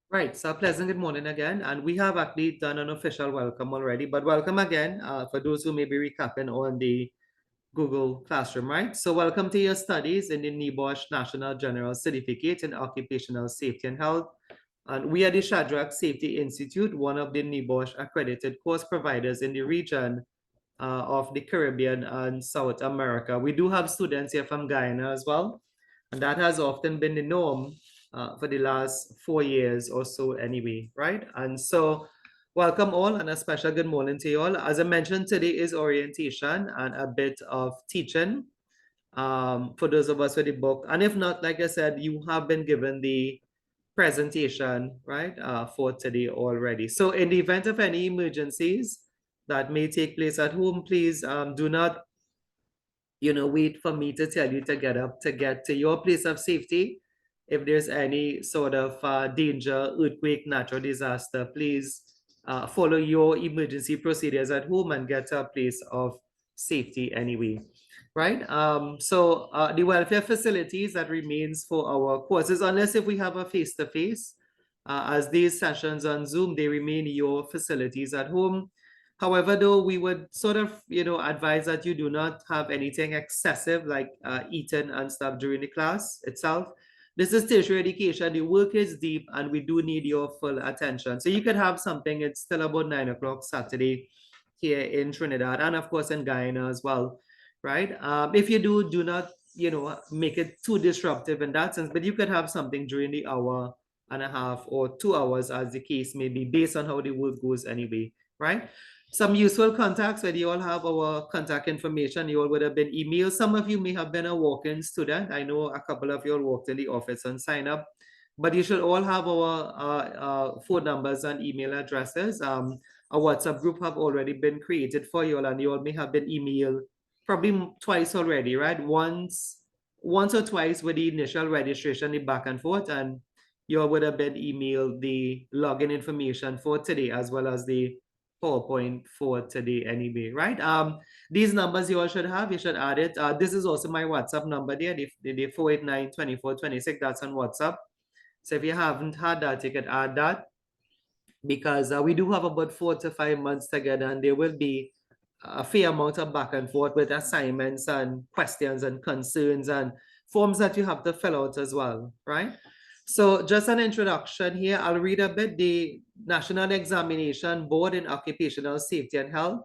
Right, so pleasant good morning again. And we have actually done an official welcome already, but welcome again for those who may be recapping on the Google Classroom, right? So welcome to your studies in the NEBOSH National General Certificate in Occupational Safety and Health. And we are the Shadrach Safety Institute, one of the NEBOSH accredited course providers in the region of the Caribbean and South America. We do have students here from Guyana as well, and that has often been the norm for the last 4 years or so anyway, right? And so welcome all and a special good morning to you all. As I mentioned, today is orientation and a bit of teaching for those of us with the book. And if not, like I said, you have been given the presentation, right, for today already. So in the event of any emergencies that may take place at home, please do not, wait for me to tell you to get up to get to your place of safety. If there's any sort of danger, earthquake, natural disaster, please follow your emergency procedures at home and get to a place of safety anyway, right? So the welfare facilities that remains for our courses, unless if we have a face-to-face, as these sessions on Zoom, they remain your facilities at home. However, though, we would sort of, advise that you do not have anything excessive like eating and stuff during the class itself. This is tertiary education. The work is deep and we do need your full attention. So you could have something, it's still about 9 o'clock Saturday here in Trinidad and of course in Guyana as well, right? If you do not, make it too disruptive in that sense, but you could have something during the hour and a half or 2 hours as the case may be based on how the work goes anyway, right? Some useful contacts where you all have our contact information. You all would have been emailed. Some of you may have been a walk-in student. I know a couple of you all walked in the office and signed up, but you should all have our phone numbers and email addresses. A WhatsApp group have already been created for you all, and you all may have been emailed probably twice already, right? Once or twice with the initial registration, the back and forth, and you all would have been emailed the login information for today as well as the PowerPoint for today anyway, right? These numbers you all should have, you should add it. This is also my WhatsApp number there, the 489-2426, that's on WhatsApp. So if you haven't had that, you could add that because we do have about 4 to 5 months together and there will be a fair amount of back and forth with assignments and questions and concerns and forms that you have to fill out as well, right? So just an introduction here, I'll read a bit. The National Examination Board in Occupational Safety and Health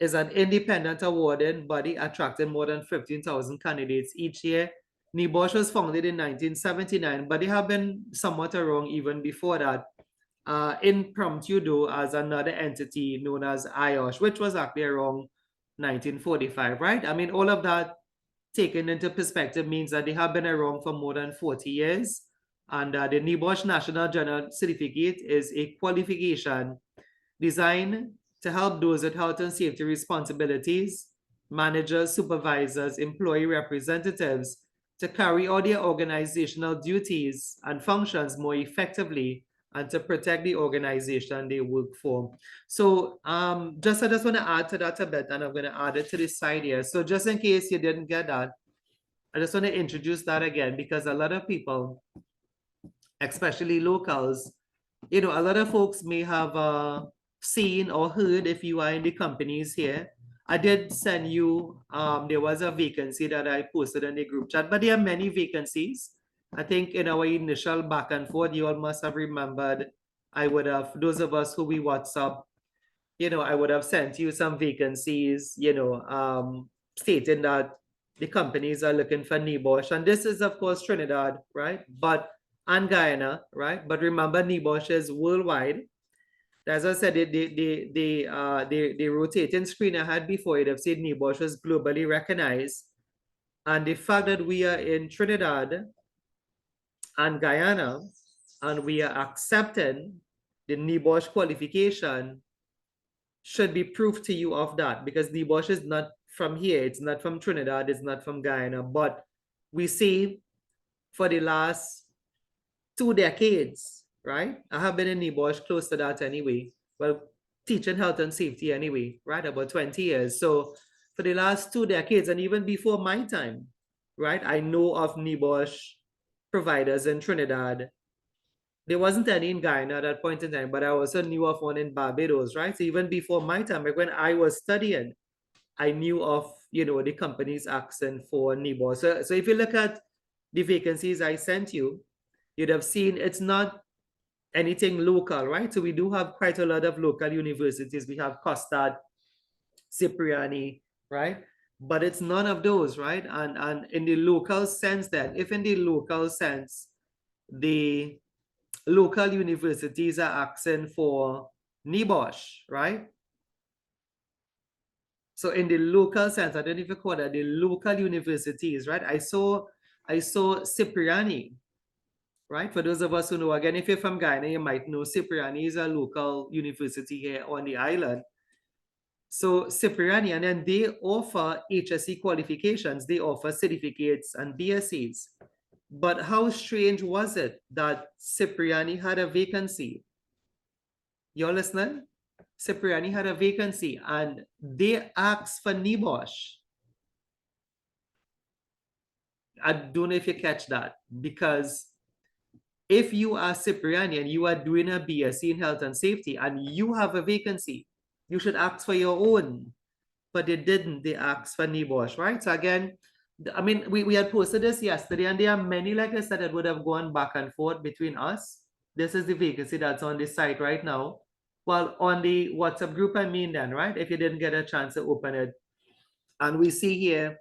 is an independent awarding body attracting more than 15,000 candidates each year. NEBOSH was founded in 1979, but they have been somewhat around even before that. Impromptu though as another entity known as IOSH, which was actually around 1945, right? I mean, all of that taken into perspective means that they have been around for more than 40 years. And the NEBOSH National General Certificate is a qualification designed to help those with health and safety responsibilities, managers, supervisors, employee representatives, to carry out their organizational duties and functions more effectively and to protect the organization they work for. So I just want to add to that a bit, and I'm going to add it to the side here. So just in case you didn't get that, I just want to introduce that again because a lot of people, especially locals, a lot of folks may have seen or heard if you are in the companies here. I did send you, there was a vacancy that I posted in the group chat, but there are many vacancies. I think in our initial back and forth, you all must have remembered, I would have, those of us who we WhatsApp, I would have sent you some vacancies, stating that the companies are looking for NEBOSH. And this is, of course, Trinidad, right? And Guyana, right? But remember, NEBOSH is worldwide. As I said, the rotating screen I had before it have said NEBOSH was globally recognized. And the fact that we are in Trinidad and Guyana and we are accepting the NEBOSH qualification should be proof to you of that because NEBOSH is not from here. It's not from Trinidad. It's not from Guyana. But we see for the last 2 decades, right? I have been in NEBOSH close to that anyway. Well, teaching health and safety anyway, right? About 20 years. So for the last 2 decades and even before my time, right? I know of NEBOSH providers in Trinidad There wasn't any in Guyana at that point in time, but I also knew of one in Barbados, right? So even before my time, like when I was studying, I knew of, the companies asking for NEBOSH. So if you look at the vacancies I sent you, you'd have seen it's not anything local, right? So we do have quite a lot of local universities. We have Costard, Cipriani, right? But it's none of those, right? And in the local sense, then, if in the local sense, the local universities are asking for NEBOSH, right? So in the local sense, I don't even call that the local universities, right? I saw Cipriani, right? For those of us who know, again, if you're from Guyana, you might know Cipriani is a local university here on the island. So Cipriani, and then they offer HSC qualifications, they offer certificates and BScs. But how strange was it that Cipriani had a vacancy? You're listening? Cipriani had a vacancy and they asked for NEBOSH. I don't know if you catch that, because if you are Cipriani and you are doing a BSc in health and safety and you have a vacancy, you should ask for your own. But they didn't. They asked for NEBOSH, right? So again, I mean, we had posted this yesterday, and there are many, like I said, that would have gone back and forth between us. This is the vacancy that's on the site right now. Well, on the WhatsApp group, I mean, then, right? If you didn't get a chance to open it, and we see here,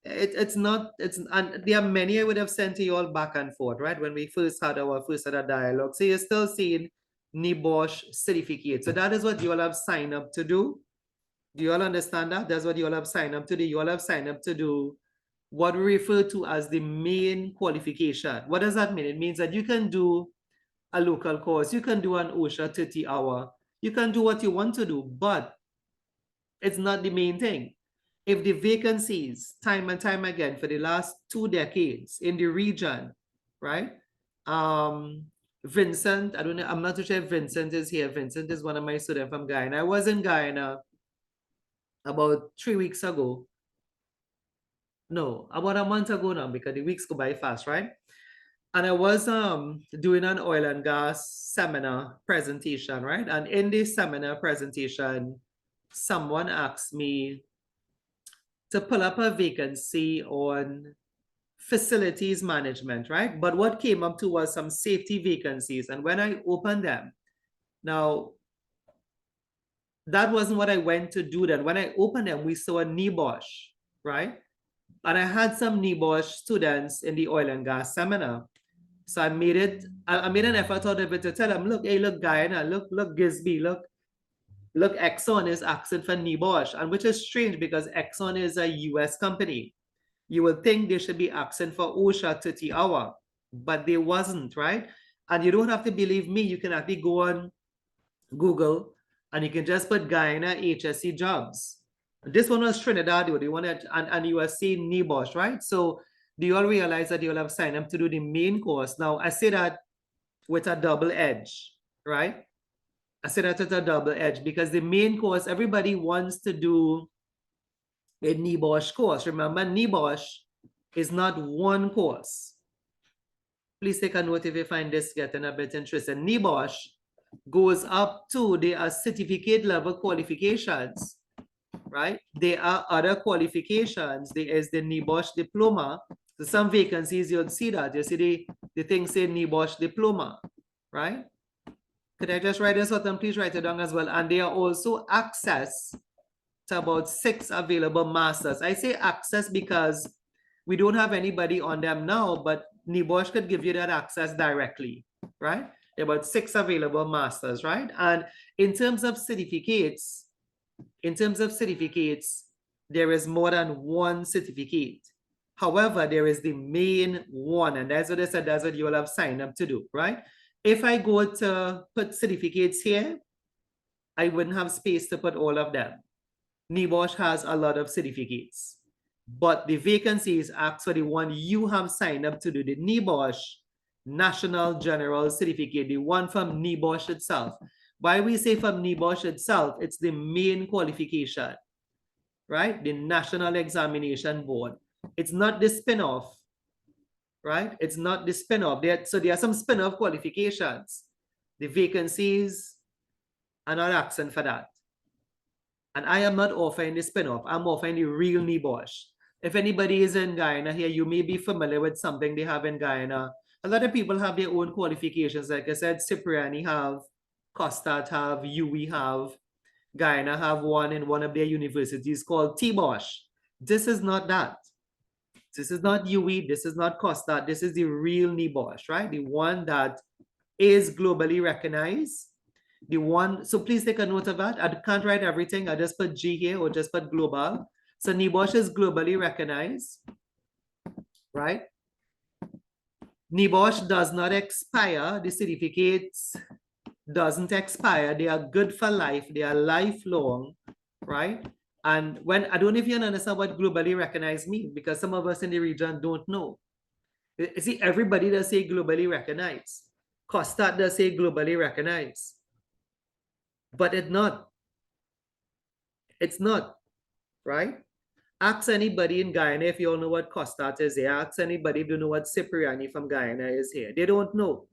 it's not, and there are many I would have sent to you all back and forth, right? When we first had our dialogue. So you're still seeing NEBOSH certificate. So that is what you all have signed up to do. Do you all understand that? That's what you all have signed up to do. You all have signed up to do what we refer to as the main qualification. What does that mean? It means that you can do a local course, you can do an OSHA 30-hour, you can do what you want to do, but it's not the main thing. If the vacancies, time and time again, for the last 2 decades in the region, right? Vincent, I don't know, I'm not too sure if Vincent is here. Vincent is one of my students from Guyana. I was in Guyana about 3 weeks ago. No, about a month ago now, because the weeks go by fast, right? And I was doing an oil and gas seminar presentation, right? And in this seminar presentation, someone asked me to pull up a vacancy on facilities management, right? But what came up to was some safety vacancies. And when I opened them, now that wasn't what I went to do then. When I opened them, we saw a NEBOSH, right? And I had some NEBOSH students in the oil and gas seminar. So I made an effort out of it to tell them, look, hey, look, Guyana, look, Gisby, look, Exxon is asking for NEBOSH, and which is strange because Exxon is a US company. You would think they should be asking for OSHA 30-hour, but they wasn't, right? And you don't have to believe me. You can actually go on Google and you can just put Guyana HSC jobs. This one was Trinidad, they wanted, and you are seeing NEBOSH, right? So do you all realize that you all have signed up to do the main course? Now, I say that with a double edge, right? I say that with a double edge because the main course, everybody wants to do a NEBOSH course. Remember, NEBOSH is not one course. Please take a note if you find this getting a bit interesting. NEBOSH goes up to, there are certificate level qualifications, right? There are other qualifications. There is the NEBOSH diploma. So some vacancies, you'll see that. You see the thing say NEBOSH diploma, right? Could I just write this out and please write it down as well? And there are also access to about 6 available masters. I say access because we don't have anybody on them now, but NEBOSH could give you that access directly, right? There are about 6 available masters, right? And in terms of certificates, there is more than one certificate. However, there is the main one, and that's what I said, that's what you will have signed up to do, right? If I go to put certificates here, I wouldn't have space to put all of them. NEBOSH has a lot of certificates, but the vacancies ask for the one you have signed up to do, the NEBOSH National General Certificate, the one from NEBOSH itself. Why we say from NEBOSH itself, it's the main qualification, right? The National Examination Board. It's not the spin-off, right? It's not the spin-off. So there are some spin-off qualifications. The vacancies are not asking for that. And I am not offering the spin-off. I'm offering the real NEBOSH. If anybody is in Guyana here, you may be familiar with something they have in Guyana. A lot of people have their own qualifications. Like I said, Cipriani have, Costat have, UE have, Guyana have one in one of their universities called TBOSH. This is not that. This is not UE, this is not Costat, this is the real NEBOSH, right? The one that is globally recognized. The one, so please take a note of that. I can't write everything. I just put G here or just put global. So NEBOSH is globally recognized, right? NEBOSH does not expire. The certificates doesn't expire. They are good for life. They are lifelong, right? And when, I don't know if you understand what globally recognized means, because some of us in the region don't know. You see, everybody does say globally recognized. Costat does say globally recognized. But it's not. It's not, right? Ask anybody in Guyana if you all know what Costat is here. Ask anybody if you know what Cipriani from Guyana is here. They don't know.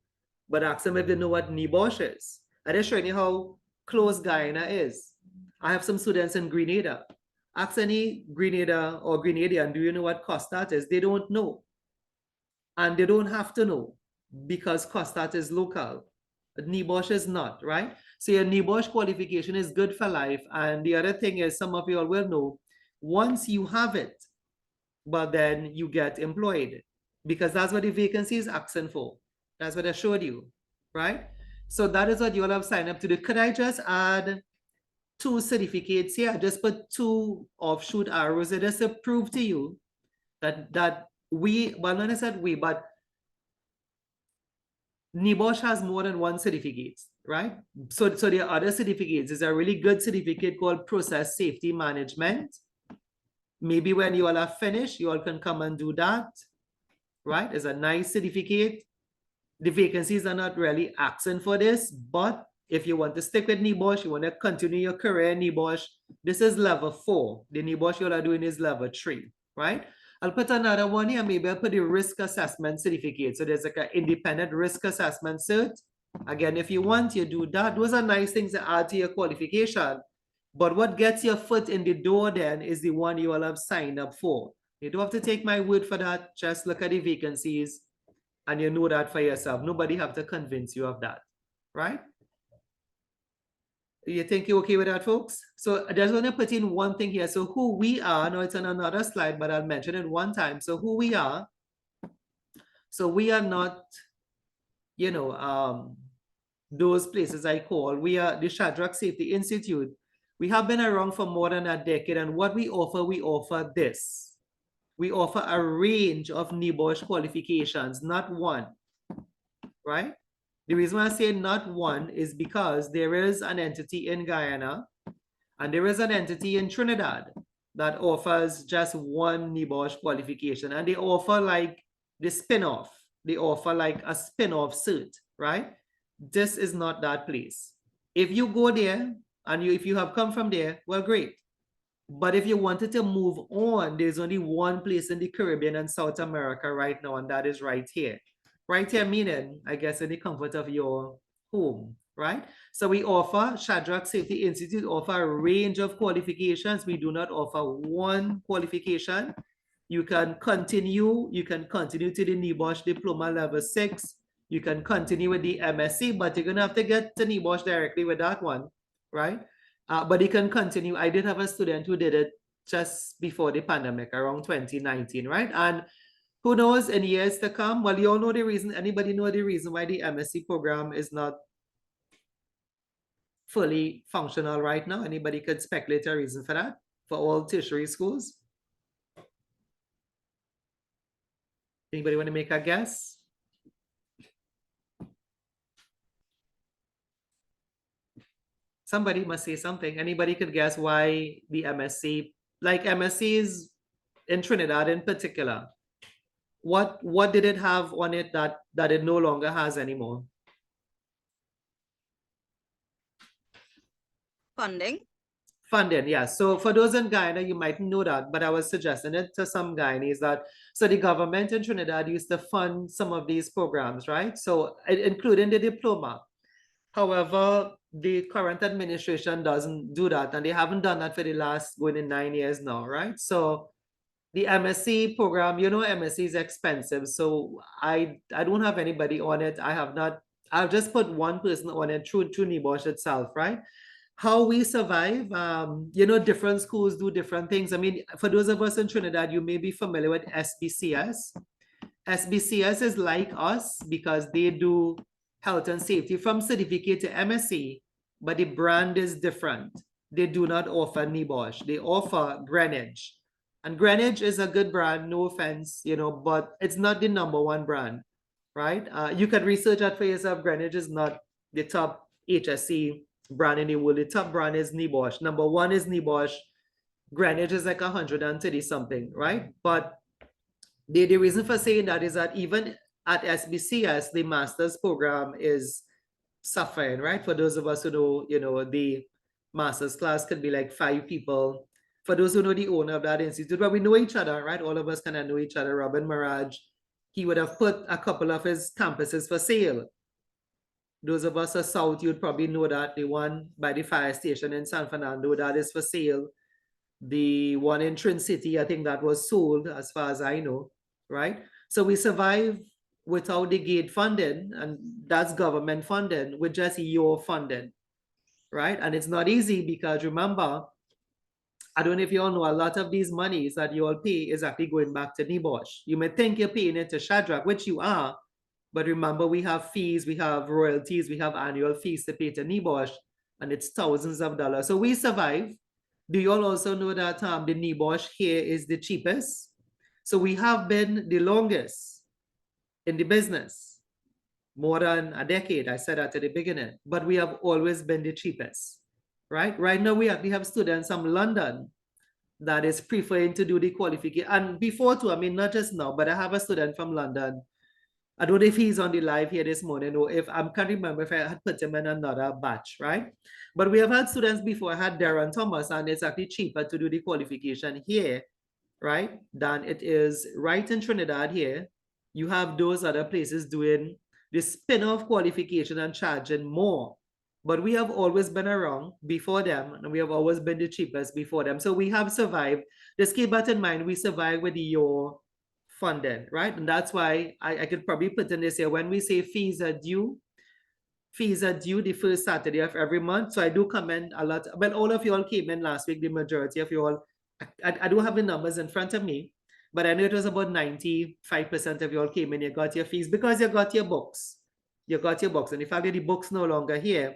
But ask them if they know what NEBOSH is. I just showing you how close Guyana is. I have some students in Grenada. Ask any Grenada or Grenadian, do you know what Costat is? They don't know. And they don't have to know because Costat is local. But NEBOSH is not, right? So your NEBOSH qualification is good for life. And the other thing is, some of you all will know, once you have it, but then you get employed because that's what the vacancy is asking for. That's what I showed you, right? So that is what you all have signed up to do. Could I just add 2 certificates here? I just put 2 offshoot arrows just to prove to you that we, well, not necessarily we, but NEBOSH has more than 1 certificate, right? So there are other certificates. There's a really good certificate called Process Safety Management. Maybe when you all are finished, you all can come and do that, right? It's a nice certificate. The vacancies are not really asking for this, but if you want to stick with NEBOSH, you want to continue your career in NEBOSH, this is level 4. The NEBOSH you all are doing is level 3, right? I'll put another one here. Maybe I'll put the risk assessment certificate. So there's like an independent risk assessment cert. Again, if you want, you do that. Those are nice things to add to your qualification. But what gets your foot in the door then is the one you all have signed up for. You don't have to take my word for that. Just look at the vacancies and you know that for yourself. Nobody have to convince you of that, right? You think you're okay with that, folks? So I just want to put in one thing here. So who we are, now it's on another slide, but I'll mention it one time. So who we are. So we are not, you know, those places I call. We are the Shadrach Safety Institute. We have been around for more than a decade, and what we offer this. We offer a range of NEBOSH qualifications, not one, right? The reason why I say not one is because there is an entity in Guyana and there is an entity in Trinidad that offers just one NEBOSH qualification, and they offer like the spin-off. They offer like a spin-off cert, right? This is not that place. If you go there and if you have come from there, well, great. But if you wanted to move on, there's only one place in the Caribbean and South America right now, and that is right here. Right here, meaning, I guess, in the comfort of your home, right? So we offer, Shadrach Safety Institute offer a range of qualifications. We do not offer one qualification. You can continue to the NEBOSH Diploma Level 6. You can continue with the MSc, but you're going to have to get to NEBOSH directly with that one, right? But you can continue. I did have a student who did it just before the pandemic, around 2019, right? And who knows, in years to come, well, you all know the reason. Anybody know the reason why the MSc program is not fully functional right now? Anybody could speculate a reason for that for all tertiary schools? Anybody want to make a guess? Somebody must say something. Anybody could guess why the MSc, like MSCs in Trinidad in particular, what did it have on it that it no longer has anymore? Funding. Funding, yeah. So for those in Guyana, you might know that, but I was suggesting it to some Guyanese that So the government in Trinidad used to fund some of these programs, right? So including the diploma. However, the current administration doesn't do that, and they haven't done that for the last going in 9 years now, right? So the MSc program, MSc is expensive, so I don't have anybody on it. I've just put one person on it through NEBOSH itself, right? How we survive, different schools do different things. I mean, for those of us in Trinidad, you may be familiar with SBCS. SBCS is like us because they do health and safety from certificate to MSc, but the brand is different. They do not offer NEBOSH. They offer Greenwich. And Greenwich is a good brand, no offense, but it's not the number one brand, right? You can research that for yourself. Greenwich is not the top HSC brand in the world. The top brand is NEBOSH. Number one is NEBOSH. Greenwich is like 130 something, right? But the reason for saying that is that even at SBCS, the master's program is suffering, right? For those of us who know, the master's class could be like 5 people. For those who know the owner of that institute, but we know each other, right? All of us kind of know each other. Robin Mirage, he would have put a couple of his campuses for sale. Those of us are South, you'd probably know that the one by the fire station in San Fernando, that is for sale. The one in Trin City, I think that was sold as far as I know, right? So we survive without the gate funding, and that's government funding with just your funding, right? And it's not easy because remember, I don't know if you all know, a lot of these monies that you all pay is actually going back to NEBOSH. You may think you're paying it to Shadrach, which you are, but remember we have fees, we have royalties, we have annual fees to pay to NEBOSH, and it's thousands of dollars. So we survive. Do you all also know that the NEBOSH here is the cheapest? So we have been the longest in the business, more than a decade. I said that at the beginning, but we have always been the cheapest, right? Right now we have students from London that is preferring to do the qualification. And before too, I mean, not just now, but I have a student from London. I don't know if he's on the live here this morning or if I can't remember if I had put him in another batch, right? But we have had students before. I had Darren Thomas, and it's actually cheaper to do the qualification here, right, than it is right in Trinidad here. You have those other places doing the spin-off qualification and charging more. But we have always been around before them, and we have always been the cheapest before them. So we have survived. Just keep that in mind. We survive with your funding, right? And that's why I could probably put in this here. When we say fees are due the first Saturday of every month. So I do comment a lot. Well, all of you all came in last week, the majority of you all. I don't have the numbers in front of me, but I know it was about 95% of you all came in. You got your fees because you got your books. You got your books. And the fact that the book's no longer here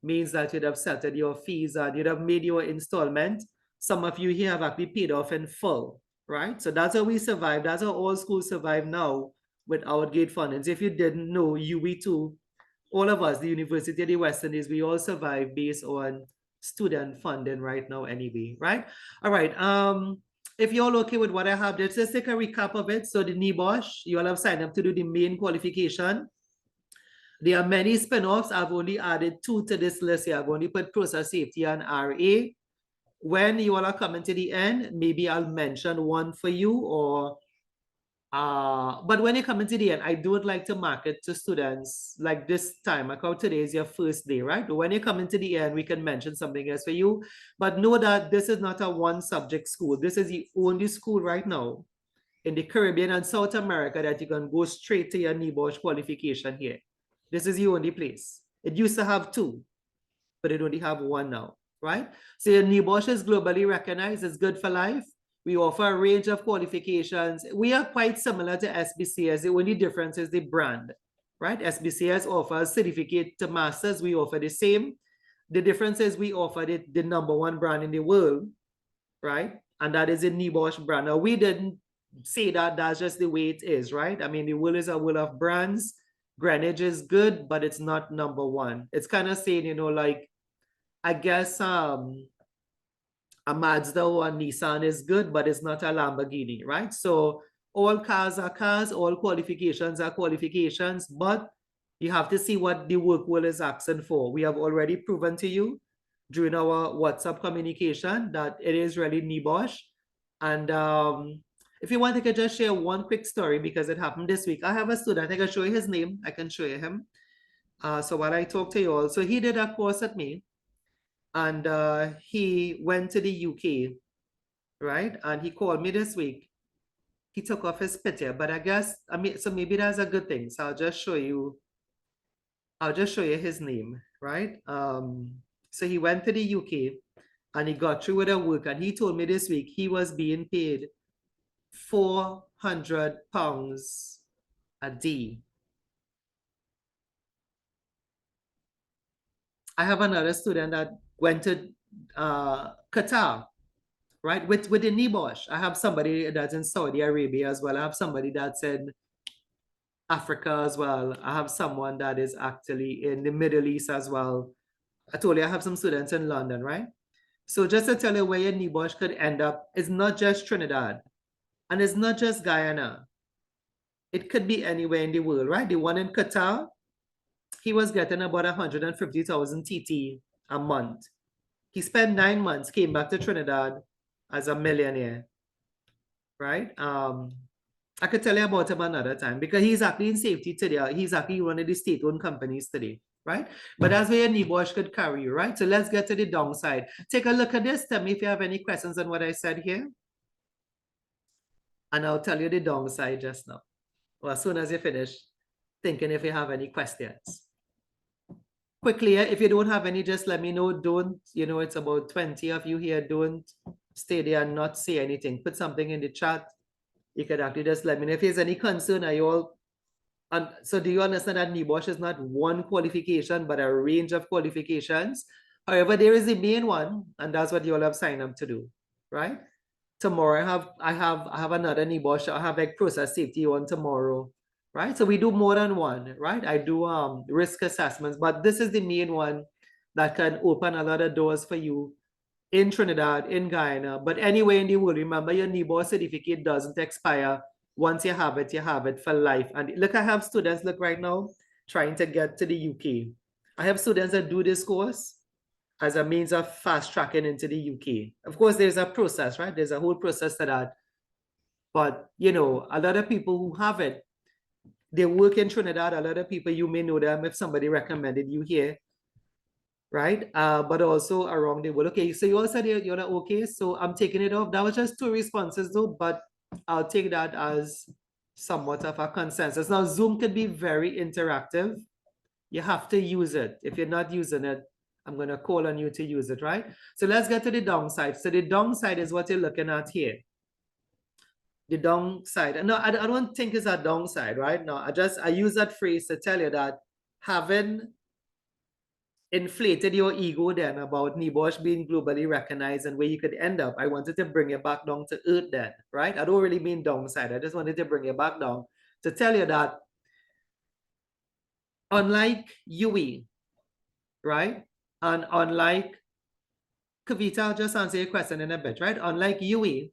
means that you'd have settled your fees and you'd have made your installment. Some of you here have actually paid off in full, right? So that's how we survive. That's how all schools survive now without gate fundings. If you didn't know, we2, all of us, the University of the West Indies, we all survive based on student funding right now anyway, right? All right. If you're all okay with what I have, let's just take a recap of it. So the NEBOSH, you all have signed up to do the main qualification. There are many spin-offs. I've only added 2 to this list here. I've only put process safety and RA. When you all are coming to the end, maybe I'll mention one for you or but when you come into the end, I don't like to market to students like this time. Like how today is your first day, right? But when you come into the end, we can mention something else for you. But know that this is not a one subject school. This is the only school right now in the Caribbean and South America that you can go straight to your NEBOSH qualification here. This is the only place. It used to have 2, but it only have 1 now, right? So your NEBOSH is globally recognized. It's good for life. We offer a range of qualifications. We are quite similar to SBCS. The only difference is the brand, right? SBCS offers certificate to masters. We offer the same. The difference is we offer the #1 brand in the world, right? And that is the NEBOSH brand. Now, we didn't say that. That's just the way it is, right? I mean, the world is a world of brands. Greenwich is good, but it's not #1. It's kind of saying, like, I guess a Mazda or a Nissan is good, but it's not a Lamborghini, right? So all cars are cars, all qualifications are qualifications, but you have to see what the work world is asking for. We have already proven to you during our WhatsApp communication that it is really NEBOSH. And If you want, I could just share one quick story because it happened this week. I have a student, I can show you his name, I can show you him. So while I talk to you all, so he did a course at me, and he went to the UK, right? And he called me this week. He took off his picture, but I guess, I mean, so maybe that's a good thing. So I'll just show you his name, right? So he went to the UK and he got through with the work, and he told me this week he was being paid £400 a day. I have another student that went to Qatar, right? With the NEBOSH. I have somebody that's in Saudi Arabia as well. I have somebody that's in Africa as well. I have someone that is actually in the Middle East as well. I told you I have some students in London, right? So just to tell you where your NEBOSH could end up, it's not just Trinidad and it's not just Guyana. It could be anywhere in the world, right? The one in Qatar, he was getting about 150,000 TT a month. He spent 9 months, came back to Trinidad as a millionaire, right? I could tell you about him another time because he's actually in safety today. He's actually one of the state-owned companies today, right? But that's where NEBOSH could carry you, right? So let's get to the downside. Take a look at this. Tell me if you have any questions on what I said here. And I'll tell you the downside just now. Well, as soon as you finish thinking if you have any questions. Quickly, if you don't have any, just let me know. Don't, it's about 20 of you here. Don't stay there and not say anything. Put something in the chat. You could actually just let me know if there's any concern. Are you all, and so do you understand that NEBOSH is not one qualification, but a range of qualifications? However, there is the main one, and that's what you all have signed up to do, right? Tomorrow I have another NEBOSH. I have like process safety on tomorrow, right? So we do more than one, right? I do risk assessments, but this is the main one that can open a lot of doors for you in Trinidad, in Guyana, but anywhere in the world. Remember, your NEBOSH certificate doesn't expire. Once you have it for life. And look, I have students, look right now, trying to get to the UK. I have students that do this course as a means of fast tracking into the UK. Of course, there's a process, right? There's a whole process to that. But, a lot of people who have it, they work in Trinidad. A lot of people, you may know them if somebody recommended you here, right? But also around the world. Okay, so you all said you're not okay, so I'm taking it off. That was just 2 responses though, but I'll take that as somewhat of a consensus. Now, Zoom can be very interactive. You have to use it. If you're not using it, I'm going to call on you to use it, right? So let's get to the downside. So the downside is what you're looking at here. The downside. No, I don't think it's a downside, right? No, I use that phrase to tell you that having inflated your ego then about NEBOSH being globally recognized and where you could end up. I wanted to bring you back down to earth then, right? I don't really mean downside. I just wanted to bring you back down to tell you that unlike UE, right? And unlike Kavita, I'll just answer your question in a bit, right? Unlike UE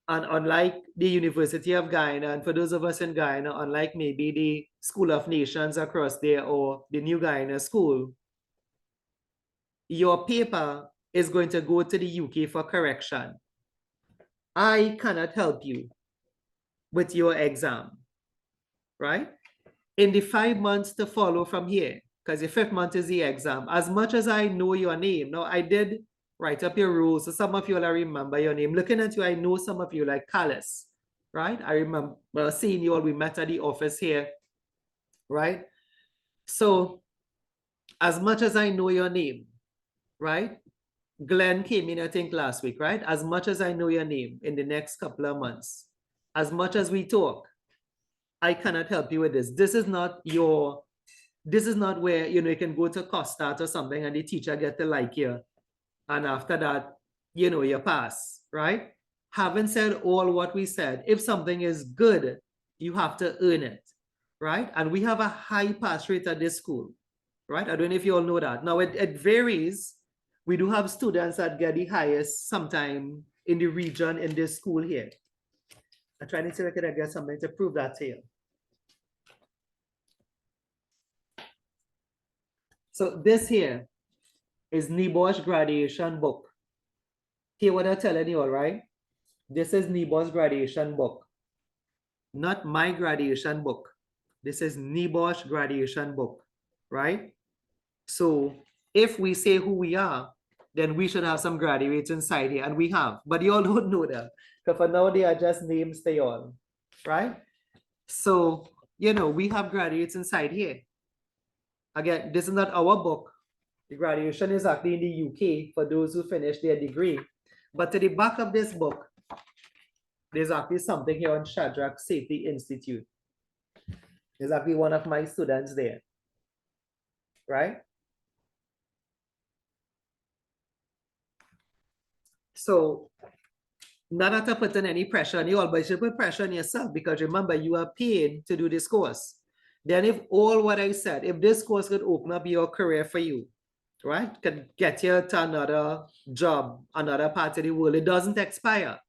and unlike the University of Guyana, and for those of us in Guyana, unlike maybe the School of Nations across there or the New Guyana School, your paper is going to go to the UK for correction. I cannot help you with your exam, right? In the 5 months to follow from here, because the 5th month is the exam, as much as I know your name, now I did write up your rules, so some of you will remember your name. Looking at you, I know some of you like Callis, right? I remember seeing you all, we met at the office here, right? So as much as I know your name, right? Glenn came in, I think, last week, right? As much as I know your name in the next couple of months, as much as we talk, I cannot help you with this. This is not where, you can go to Costa or something and the teacher get to like you. And after that, you pass, right? Having said all what we said, if something is good, you have to earn it, right? And we have a high pass rate at this school, right? I don't know if you all know that. Now, it varies. We do have students that get the highest sometime in the region in this school here. I'm trying to see if I can get something to prove that to you. So this here is NEBOSH graduation book. Hear what I'm telling you all, right? This is NEBOSH graduation book, not my graduation book. This is NEBOSH graduation book, right? So if we say who we are, then we should have some graduates inside here, and we have, but you all don't know them. Because for now, they are just names they all, right? So, we have graduates inside here. Again, this is not our book. The graduation is actually in the UK for those who finish their degree. But to the back of this book, there's actually something here on Shadrach Safety Institute. There's actually one of my students there, right? So, not to put any pressure on you all, but you should put pressure on yourself, because remember, you are paid to do this course. Then if all what I said, if this course could open up your career for you, right, could get you to another job, another part of the world, it doesn't expire,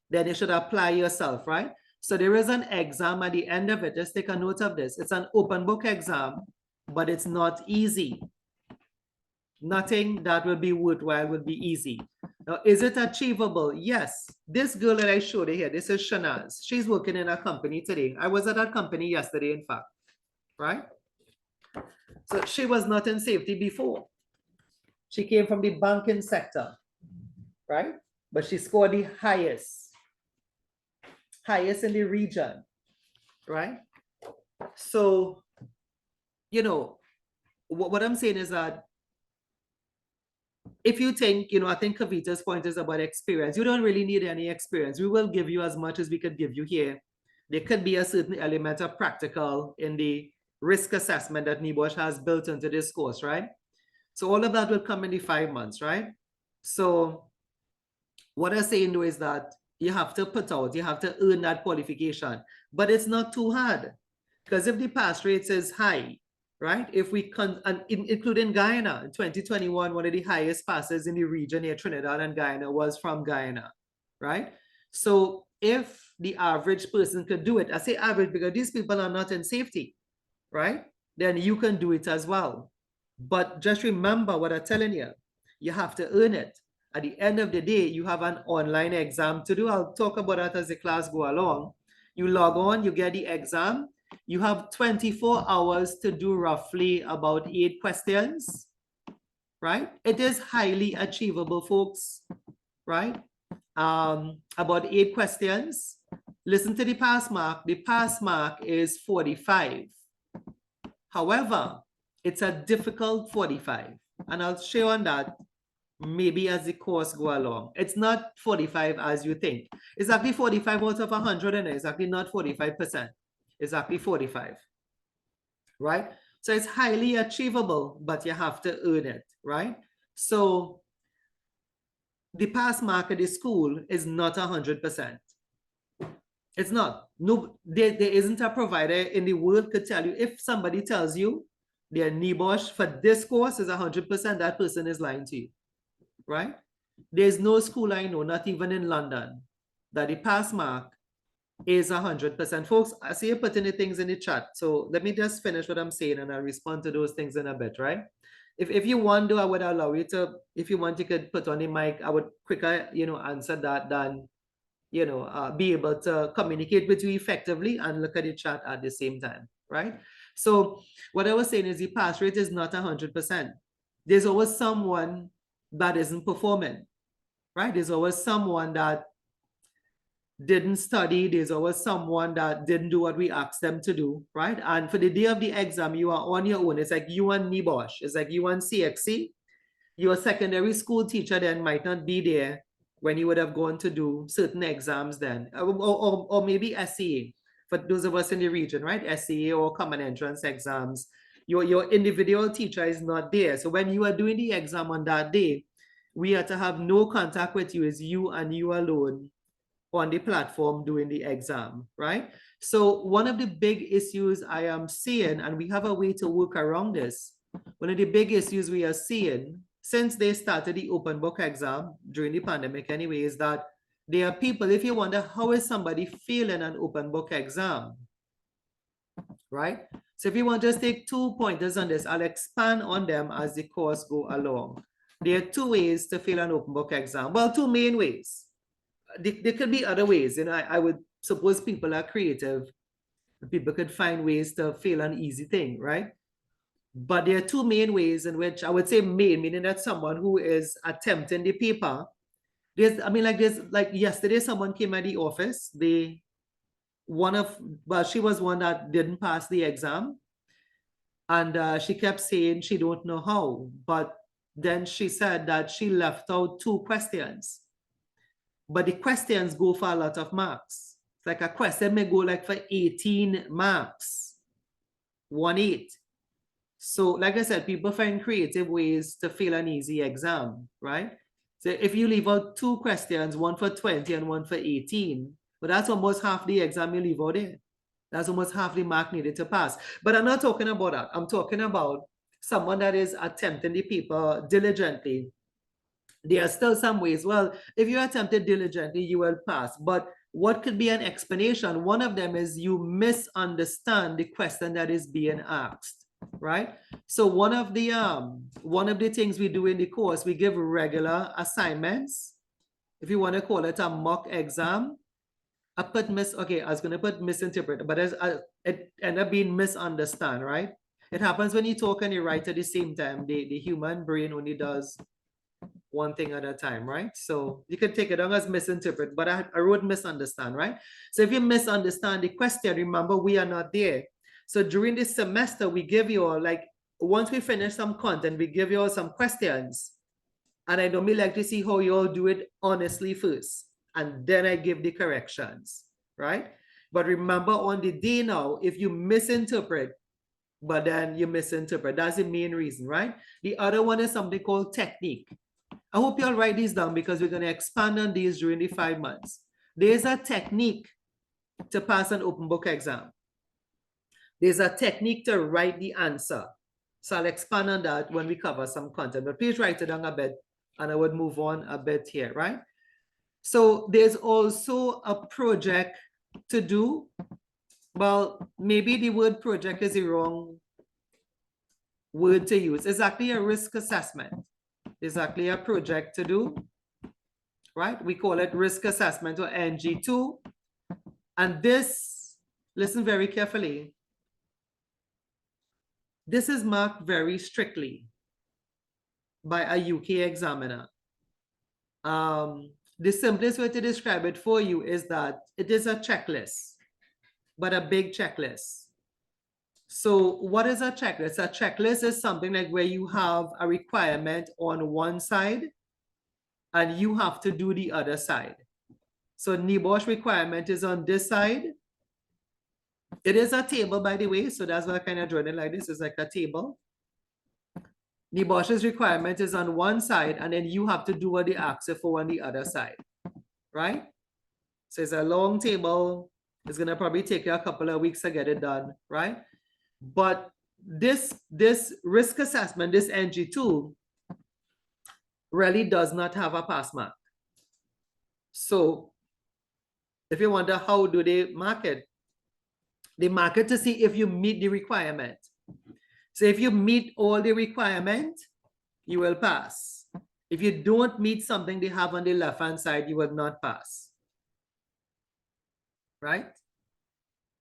then you should apply yourself, right? So there is an exam at the end of it. Just take a note of this. It's an open book exam, but it's not easy. Nothing that will be worthwhile will be easy. Now, is it achievable? Yes. This girl that I showed you here, this is Shanaz. She's working in a company today. I was at that company yesterday, in fact, right? So she was not in safety before. She came from the banking sector, right? But she scored the highest in the region, right? So, what I'm saying is that if you think, I think Kavita's point is about experience. You don't really need any experience. We will give you as much as we could give you here. There could be a certain element of practical in the risk assessment that NEBOSH has built into this course, right? So all of that will come in the 5 months, right? So what I'm saying though is that you have to you have to earn that qualification, but it's not too hard, because if the pass rates is high, right? If we including Guyana, in 2021, one of the highest passes in the region here, Trinidad and Guyana, was from Guyana, right? So if the average person could do it, I say average because these people are not in safety, right? Then you can do it as well. But just remember what I'm telling you, you have to earn it. At the end of the day, you have an online exam to do. I'll talk about that as the class go along. You log on, you get the exam. You have 24 hours to do roughly about 8 questions, right? It is highly achievable, folks, right? About 8 questions. Listen to the pass mark. The pass mark is 45. However, it's a difficult 45. And I'll show you on that maybe as the course go along. It's not 45 as you think. It's actually 45 out of 100, and it's actually not 45%. It's actually 45, right? So it's highly achievable, but you have to earn it, right? So the pass mark at the school is not 100%. It's not. No, there isn't a provider in the world could tell you. If somebody tells you their NEBOSH for this course is 100%, that person is lying to you, right? There's no school I know, not even in London, that the pass mark is 100%. Folks, I see you putting the things in the chat. So let me just finish what I'm saying and I'll respond to those things in a bit, right? If you want to, I would allow you to, if you want, you could put on the mic. I would quicker, answer that than, be able to communicate with you effectively and look at the chat at the same time, right? So what I was saying is the pass rate is not 100%. There's always someone that isn't performing, right? There's always someone that didn't study. There's always someone that didn't do what we asked them to do, right? And for the day of the exam, you are on your own. It's like you and NEBOSH. It's like you and CXC. Your secondary school teacher then might not be there when you would have gone to do certain exams then, or maybe SCA, for those of us in the region, right? SCA or common entrance exams. Your individual teacher is not there. So when you are doing the exam on that day, we are to have no contact with you. It's you and you alone on the platform doing the exam, right? So one of the big issues I am seeing, and we have a way to work around this, one of the big issues we are seeing since they started the open book exam during the pandemic anyway, is that there are people, if you wonder how is somebody feeling an open book exam, right? So if you want to just take 2 pointers on this, I'll expand on them as the course go along. There are 2 ways to fail an open book exam. Well, 2 main ways. there could be other ways. I would suppose people are creative. People could find ways to fail an easy thing, right? But there are two main ways in which I would say main, meaning that someone who is attempting the paper, there's like yesterday, someone came at the office. She was one that didn't pass the exam, and she kept saying she don't know how. But then she said that she left out two questions, but the questions go for a lot of marks. It's like a question may go like for 18 marks, 1/8. So, like I said, people find creative ways to fail an easy exam, right? So if you leave out two questions, one for 20 and one for 18, but that's almost half the exam you leave out there. That's almost half the mark needed to pass. But I'm not talking about that. I'm talking about someone that is attempting the paper diligently. There are still some ways. Well, if you attempted diligently, you will pass. But what could be an explanation? One of them is you misunderstand the question that is being asked, right? So one of the things we do in the course, we give regular assignments. If you want to call it a mock exam, I was gonna put misinterpret, but it ended up being misunderstand, right? It happens when you talk and you write at the same time. The human brain only does one thing at a time, right? So you can take it on as misinterpret, but I wrote misunderstand, right? So if you misunderstand the question, remember we are not there. So during this semester, we give you all, like, once we finish some content, we give you all some questions. And I normally like to see how you all do it honestly first. And then I give the corrections, right? But remember on the day now, if you misinterpret, but then you misinterpret, that's the main reason, right? The other one is something called technique. I hope you all write these down because we're going to expand on these during the 5 months. There's a technique to pass an open book exam. There's a technique to write the answer. So I'll expand on that when we cover some content, but please write it down a bit and I would move on a bit here, right? So there's also a project to do. Well, maybe the word project is the wrong word to use. It's actually a risk assessment. It's actually a project to do, right? We call it risk assessment or NG2. And this, listen very carefully, this is marked very strictly by a UK examiner. The simplest way to describe it for you is that it is a checklist, but a big checklist. So what is a checklist? A checklist is something like where you have a requirement on one side and you have to do the other side. So NEBOSH requirement is on this side. It is a table, by the way, so that's why I kind of drawn it like this. It's like a table. NEBOSH's requirement is on one side, and then you have to do what they ask you for on the other side, right? So it's a long table. It's gonna probably take you a couple of weeks to get it done, right? But this risk assessment, this NG2, really does not have a pass mark. So if you wonder how do they mark it, they mark it to see if you meet the requirement. So if you meet all the requirement, you will pass. If you don't meet something they have on the left-hand side, you will not pass, right?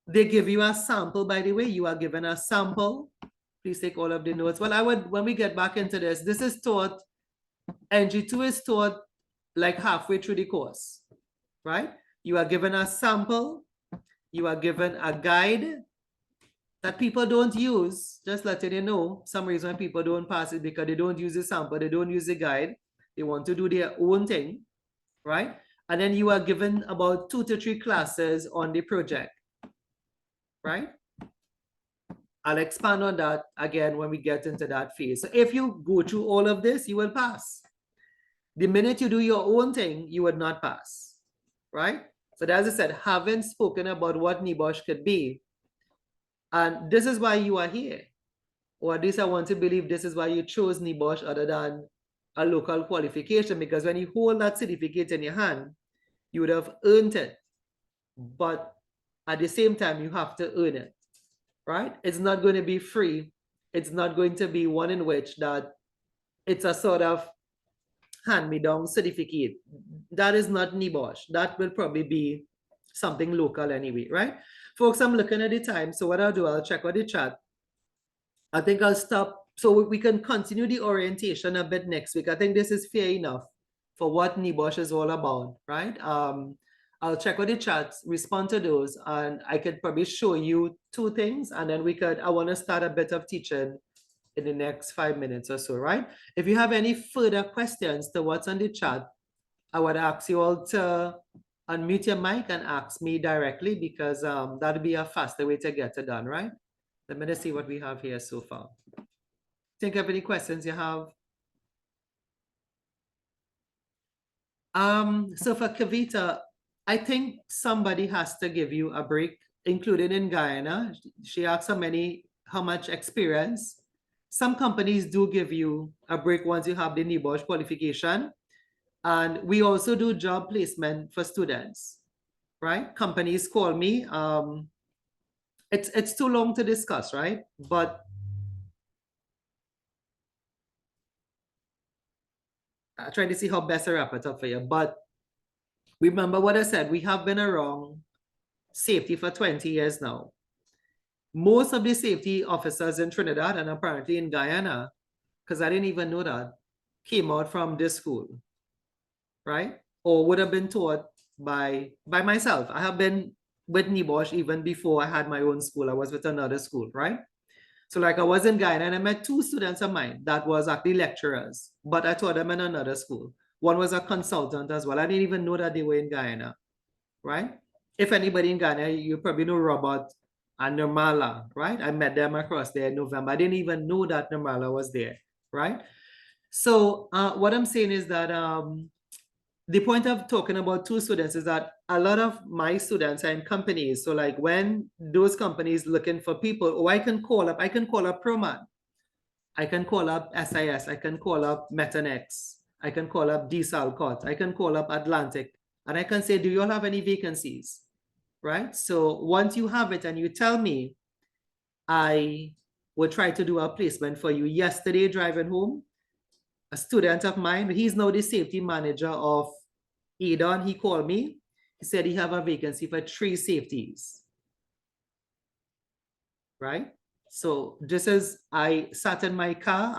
They give you a sample, by the way. You are given a sample. Please take all of the notes. Well, when we get back into this is taught, NG2 is taught like halfway through the course, right? You are given a sample. You are given a guide that people don't use. Just letting you know, some reason people don't pass it because they don't use the sample, they don't use the guide. They want to do their own thing, right? And then you are given about 2 to 3 classes on the project, right? I'll expand on that again when we get into that phase. So if you go through all of this, you will pass. The minute you do your own thing, you would not pass, right? So as I said, having spoken about what NEBOSH could be, and this is why you are here, or at least I want to believe this is why you chose NEBOSH other than a local qualification, because when you hold that certificate in your hand, you would have earned it. But at the same time, you have to earn it, right? It's not going to be free. It's not going to be one in which that it's a sort of hand-me-down certificate. That is not NEBOSH. That will probably be something local anyway, right? Folks, I'm looking at the time. So what I'll do, I'll check out the chat. I think I'll stop so we can continue the orientation a bit next week. I think this is fair enough for what NEBOSH is all about, right? I'll check out the chats, respond to those, and I could probably show you two things, and then I want to start a bit of teaching in the next 5 minutes or so, right? If you have any further questions to what's on the chat, I would ask you all to unmute your mic and ask me directly, because that'll be a faster way to get it done, right? Let me just see what we have here so far. Think of any questions you have. So for Kavita, I think somebody has to give you a break, including in Guyana. She asked how much experience. Some companies do give you a break once you have the NEBOSH qualification. And we also do job placement for students, right? Companies call me. It's too long to discuss, right? But I'm trying to see how best to wrap it up for you. But remember what I said, we have been around safety for 20 years now. Most of the safety officers in Trinidad and apparently in Guyana, because I didn't even know that, came out from this school, right? Or would have been taught by myself. I have been with NEBOSH even before I had my own school. I was with another school, right? So like I was in Guyana and I met two students of mine that was actually lecturers, but I taught them in another school. One was a consultant as well. I didn't even know that they were in Guyana, right? If anybody in Ghana, you probably know Robert and Nirmala, right? I met them across there in November. I didn't even know that Nirmala was there, right? So what I'm saying is that the point of talking about two students is that a lot of my students are in companies. So like when those companies looking for people, I can call up Proman. I can call up SIS. I can call up Metanex. I can call up Desalcott. I can call up Atlantic. And I can say, do you all have any vacancies? Right? So once you have it and you tell me, I will try to do a placement for you. Yesterday, driving home, a student of mine, he's now the safety manager of Edon. He called me. He said he have a vacancy for 3 safeties. Right? So just as I sat in my car,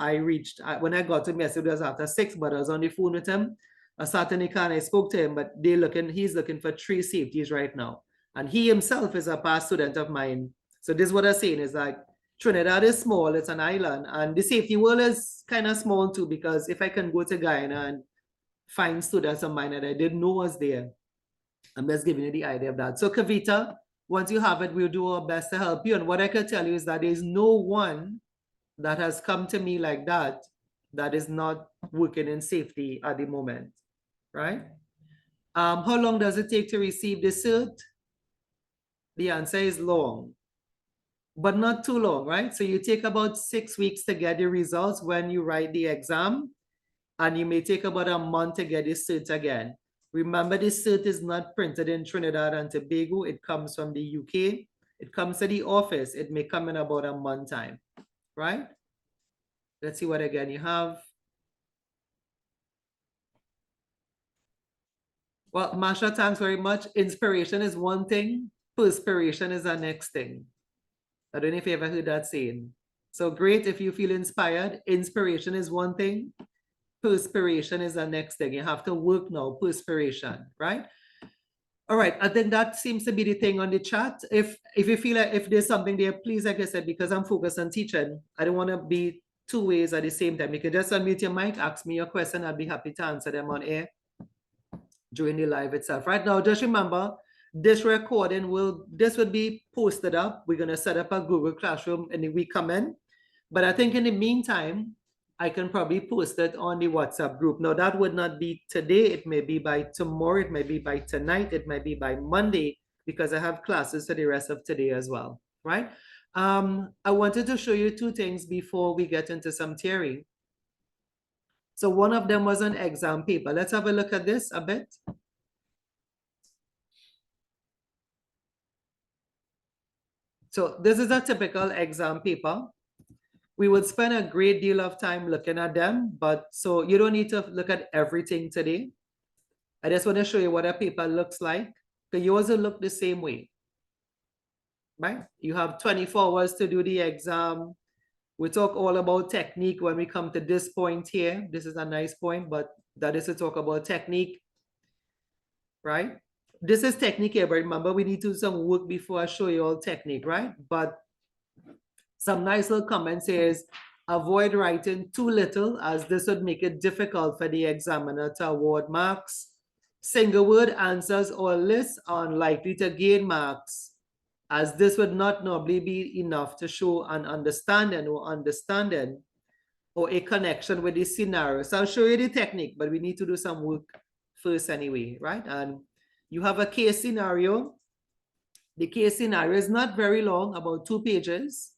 when I got to message, it was after 6, but I was on the phone with him. I sat in the car and I spoke to him, but he's looking for 3 safeties right now. And he himself is a past student of mine. So this is what I'm saying is like, Trinidad is small, it's an island, and the safety world is kind of small too, because if I can go to Guyana and find students of mine that I didn't know was there, I'm just giving you the idea of that. So Kavita, once you have it, we'll do our best to help you. And what I can tell you is that there's no one that has come to me like that is not working in safety at the moment, right? How long does it take to receive the cert? The answer is long, but not too long, right? So you take about 6 weeks to get the results when you write the exam, and you may take about a month to get the cert again. Remember, this cert is not printed in Trinidad and Tobago. It comes from the UK. It comes to the office. It may come in about a month time, right? Let's see what again you have. Well, Masha, thanks very much. Inspiration is one thing. Perspiration is the next thing. I don't know if you ever heard that saying. So great if you feel inspired. Inspiration is one thing. Perspiration is the next thing. You have to work now. Perspiration, right? All right, I think that seems to be the thing on the chat. If you feel like if there's something there, please, like I said, because I'm focused on teaching, I don't want to be 2 ways at the same time. You can just unmute your mic, ask me your question. I'll be happy to answer them on air during the live itself. Right now, just remember, this recording will be posted up. We're going to set up a Google Classroom in the week coming. But I think in the meantime, I can probably post it on the WhatsApp group. Now, that would not be today. It may be by tomorrow. It may be by tonight. It might be by Monday, because I have classes for the rest of today as well, right? I wanted to show you 2 things before we get into some theory. So one of them was an exam paper. Let's have a look at this a bit. So this is a typical exam paper. We would spend a great deal of time looking at them, but so you don't need to look at everything today. I just want to show you what a paper looks like, because yours will look the same way, right? You have 24 hours to do the exam. We talk all about technique when we come to this point here. This is a nice point, but that is to talk about technique, right? This is technique here, but remember we need to do some work before I show you all technique, right? But some nice little comments here is avoid writing too little, as this would make it difficult for the examiner to award marks. Single word answers or lists are unlikely to gain marks, as this would not normally be enough to show an understanding or a connection with the scenario. So I'll show you the technique, but we need to do some work first anyway, right? And you have a case scenario. The case scenario is not very long, about 2 pages,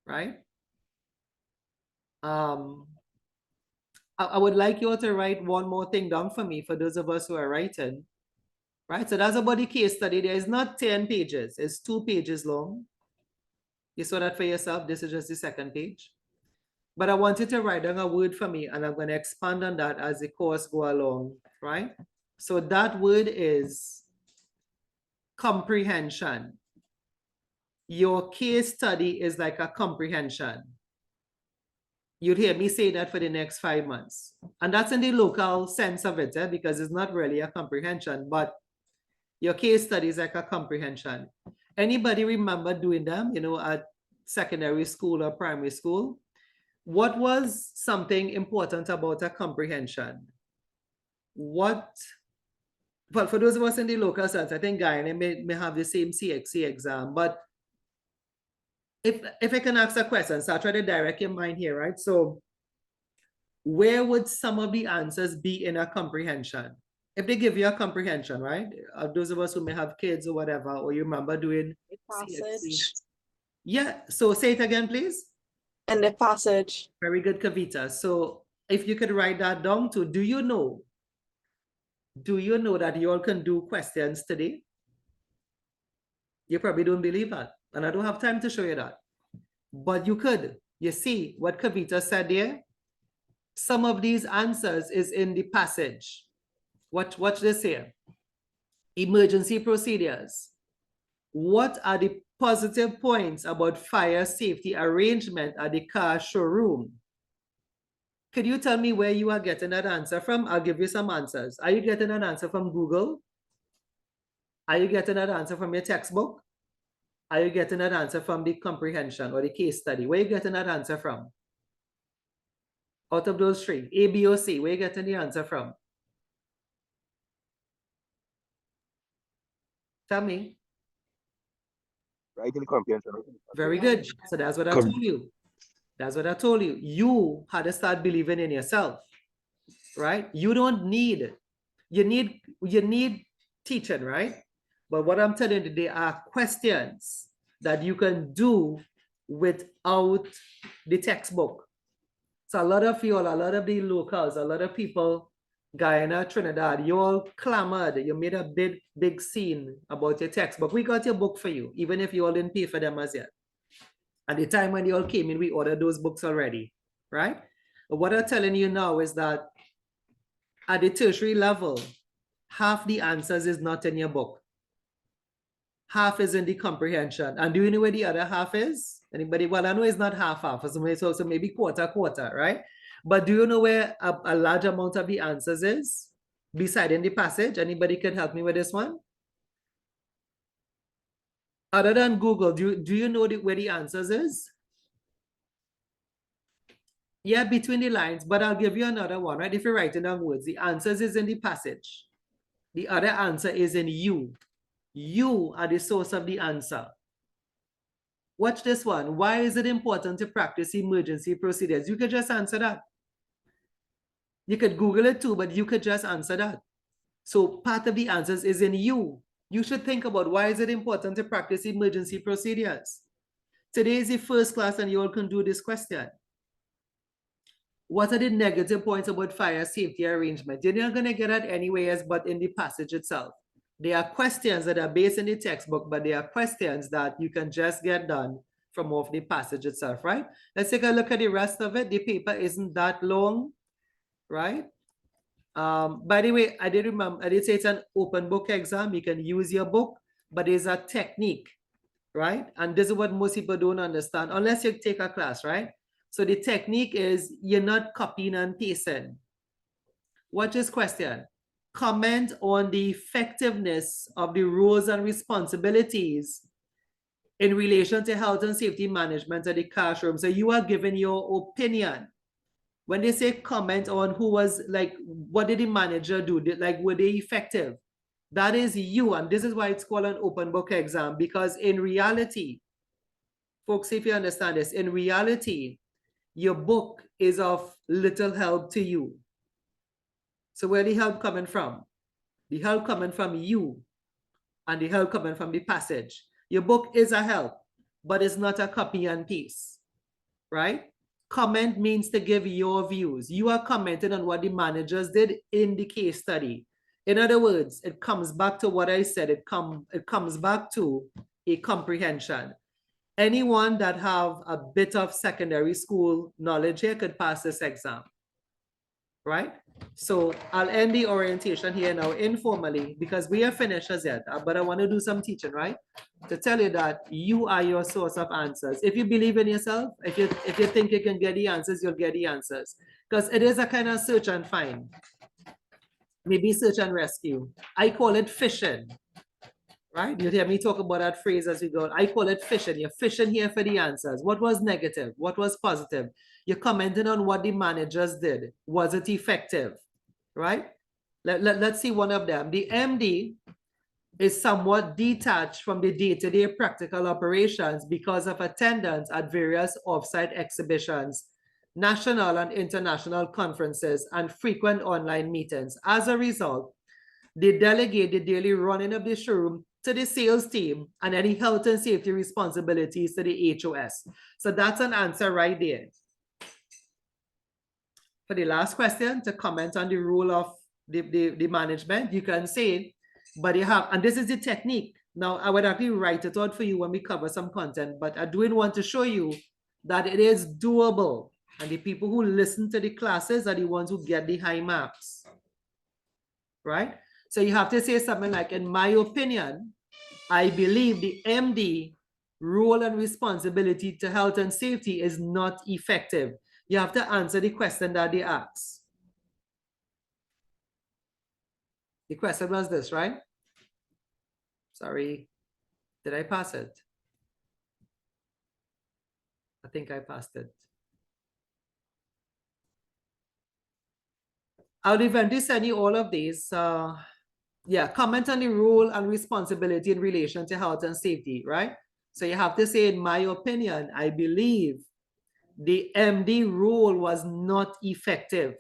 right? I would like you all to write one more thing down for me, for those of us who are writing, right? So that's about the case study. There is not 10 pages, it's 2 pages long. You saw that for yourself. This is just the second page. But I want you to write down a word for me, and I'm going to expand on that as the course go along, right? So that word is comprehension. Your case study is like a comprehension. You'd hear me say that for the next 5 months. And that's in the local sense of it, because it's not really a comprehension, but your case study is like a comprehension. Anybody remember doing them, at secondary school or primary school? What was something important about a comprehension? Well, for those of us in the local sense, I think Guyana may have the same CXC exam, but if I can ask a question, so I'll try to direct your mind here, right? So where would some of the answers be in a comprehension? If they give you a comprehension, right? Those of us who may have kids or whatever, or you remember doing CXC. Yeah, so say it again, please. And the passage. Very good, Kavita. So if you could write that down too, do you know that you all can do questions today? You probably don't believe that, and I don't have time to show you that, but you could. You see what Kavita said there? Some of these answers is in the passage. Watch this here. Emergency procedures. What are the positive points about fire safety arrangement at the car showroom? Could you tell me where you are getting that answer from? I'll give you some answers. Are you getting an answer from Google? Are you getting that answer from your textbook? Are you getting that answer from the comprehension or the case study? Where are you getting that answer from? Out of those 3, A, B, or C, where are you getting the answer from? Tell me. Right in the comprehension. Very good. So that's what I told you. That's what I told you. You had to start believing in yourself, right? You don't need, you need teaching, right? But what I'm telling you, there are questions that you can do without the textbook. So a lot of you all, a lot of the locals, a lot of people, Guyana, Trinidad, you all clamored, you made a big scene about your textbook. We got your book for you, even if you all didn't pay for them as yet. At the time when you all came in, we ordered those books already, right? But what I'm telling you now is that at the tertiary level, half the answers is not in your book. Half is in the comprehension. And do you know where the other half is? Anybody? Well, I know it's not half, so maybe quarter, right? But do you know where a large amount of the answers is? Beside in the passage? Anybody can help me with this one? Other than Google, do you know where the answers is? Yeah, between the lines, but I'll give you another one, right? If you're writing down words, the answers is in the passage. The other answer is in you. You are the source of the answer. Watch this one. Why is it important to practice emergency procedures? You could just answer that. You could Google it too, but you could just answer that. So part of the answers is in you. You should think about why is it important to practice emergency procedures. Today is the first class and you all can do this question. What are the negative points about fire safety arrangement? You're not going to get that anywhere else but in the passage itself. There are questions that are based in the textbook, but there are questions that you can just get done from off the passage itself, right? Let's take a look at the rest of it. The paper isn't that long, right? By the way, I did say it's an open book exam. You can use your book, but there's a technique, right? And this is what most people don't understand unless you take a class, right? So the technique is you're not copying and pasting. Watch this question. Comment on the effectiveness of the roles and responsibilities in relation to health and safety management at the classroom. So you are giving your opinion. When they say comment on who was like, what did the manager do? Like, were they effective? That is you. And this is why it's called an open book exam, because in reality, folks, if you understand this, in reality, your book is of little help to you. So where the help coming from? The help coming from you and the help coming from the passage. Your book is a help, but it's not a copy and paste, right? Comment means to give your views. You are commenting on what the managers did in the case study. In other words, it comes back to what I said. It comes back to a comprehension. Anyone that have a bit of secondary school knowledge here could pass this exam, right? So I'll end the orientation here now informally because we are finished as yet, but I want to do some teaching, right? To tell you that you are your source of answers. If you believe in yourself, if you think you can get the answers, you'll get the answers. Because it is a kind of search and find. Maybe search and rescue. I call it fishing, right? You hear me talk about that phrase as we go. I call it fishing. You're fishing here for the answers. What was negative? What was positive? You're commenting on what the managers did. Was it effective, right? Let's see one of them. The MD is somewhat detached from the day-to-day practical operations because of attendance at various offsite exhibitions, national and international conferences, and frequent online meetings. As a result, they delegate the daily running of the showroom to the sales team and any health and safety responsibilities to the HOS. So that's an answer right there. For the last question, to comment on the role of the management, you can say, but you have, and this is the technique. Now, I would actually write it out for you when we cover some content, but I do want to show you that it is doable. And the people who listen to the classes are the ones who get the high marks, right? So you have to say something like, in my opinion, I believe the MD role and responsibility to health and safety is not effective. You have to answer the question that they ask. The question was this, right? Sorry, did I pass it? I think I passed it. I'll eventually send you all of these. Yeah, comment on the role and responsibility in relation to health and safety, right? So you have to say, in my opinion, I believe the MD role was not effective.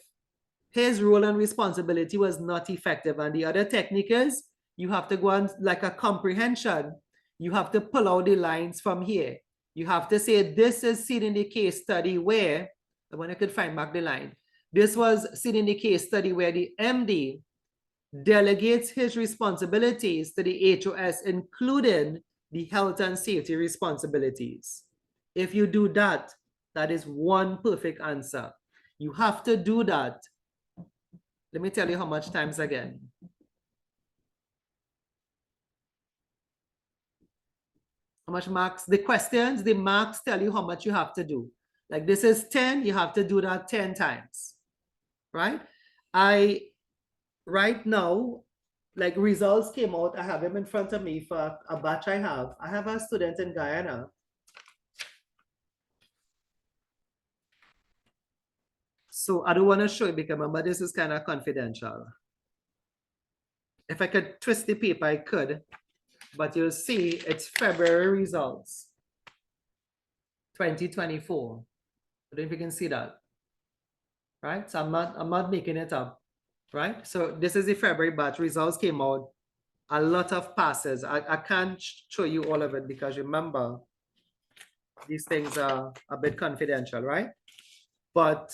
His role and responsibility was not effective. And the other technique is you have to go on like a comprehension. You have to pull out the lines from here. You have to say, this is seen in the case study where, when I could find back the line, this was seen in the case study where the MD delegates his responsibilities to the HOS, including the health and safety responsibilities. If you do that, that is one perfect answer. You have to do that. Let me tell you how much times again. How much marks? The questions, the marks tell you how much you have to do. Like this is 10, you have to do that 10 times, right? Right now, like results came out, I have them in front of me for a batch I have. I have a student in Guyana. So I don't want to show it because remember, this is kind of confidential. If I could twist the paper, I could, but you'll see it's February results, 2024. I don't know if you can see that, right? So I'm not making it up, right? So this is the February batch. Results came out. A lot of passes. I can't show you all of it because remember, these things are a bit confidential, right? But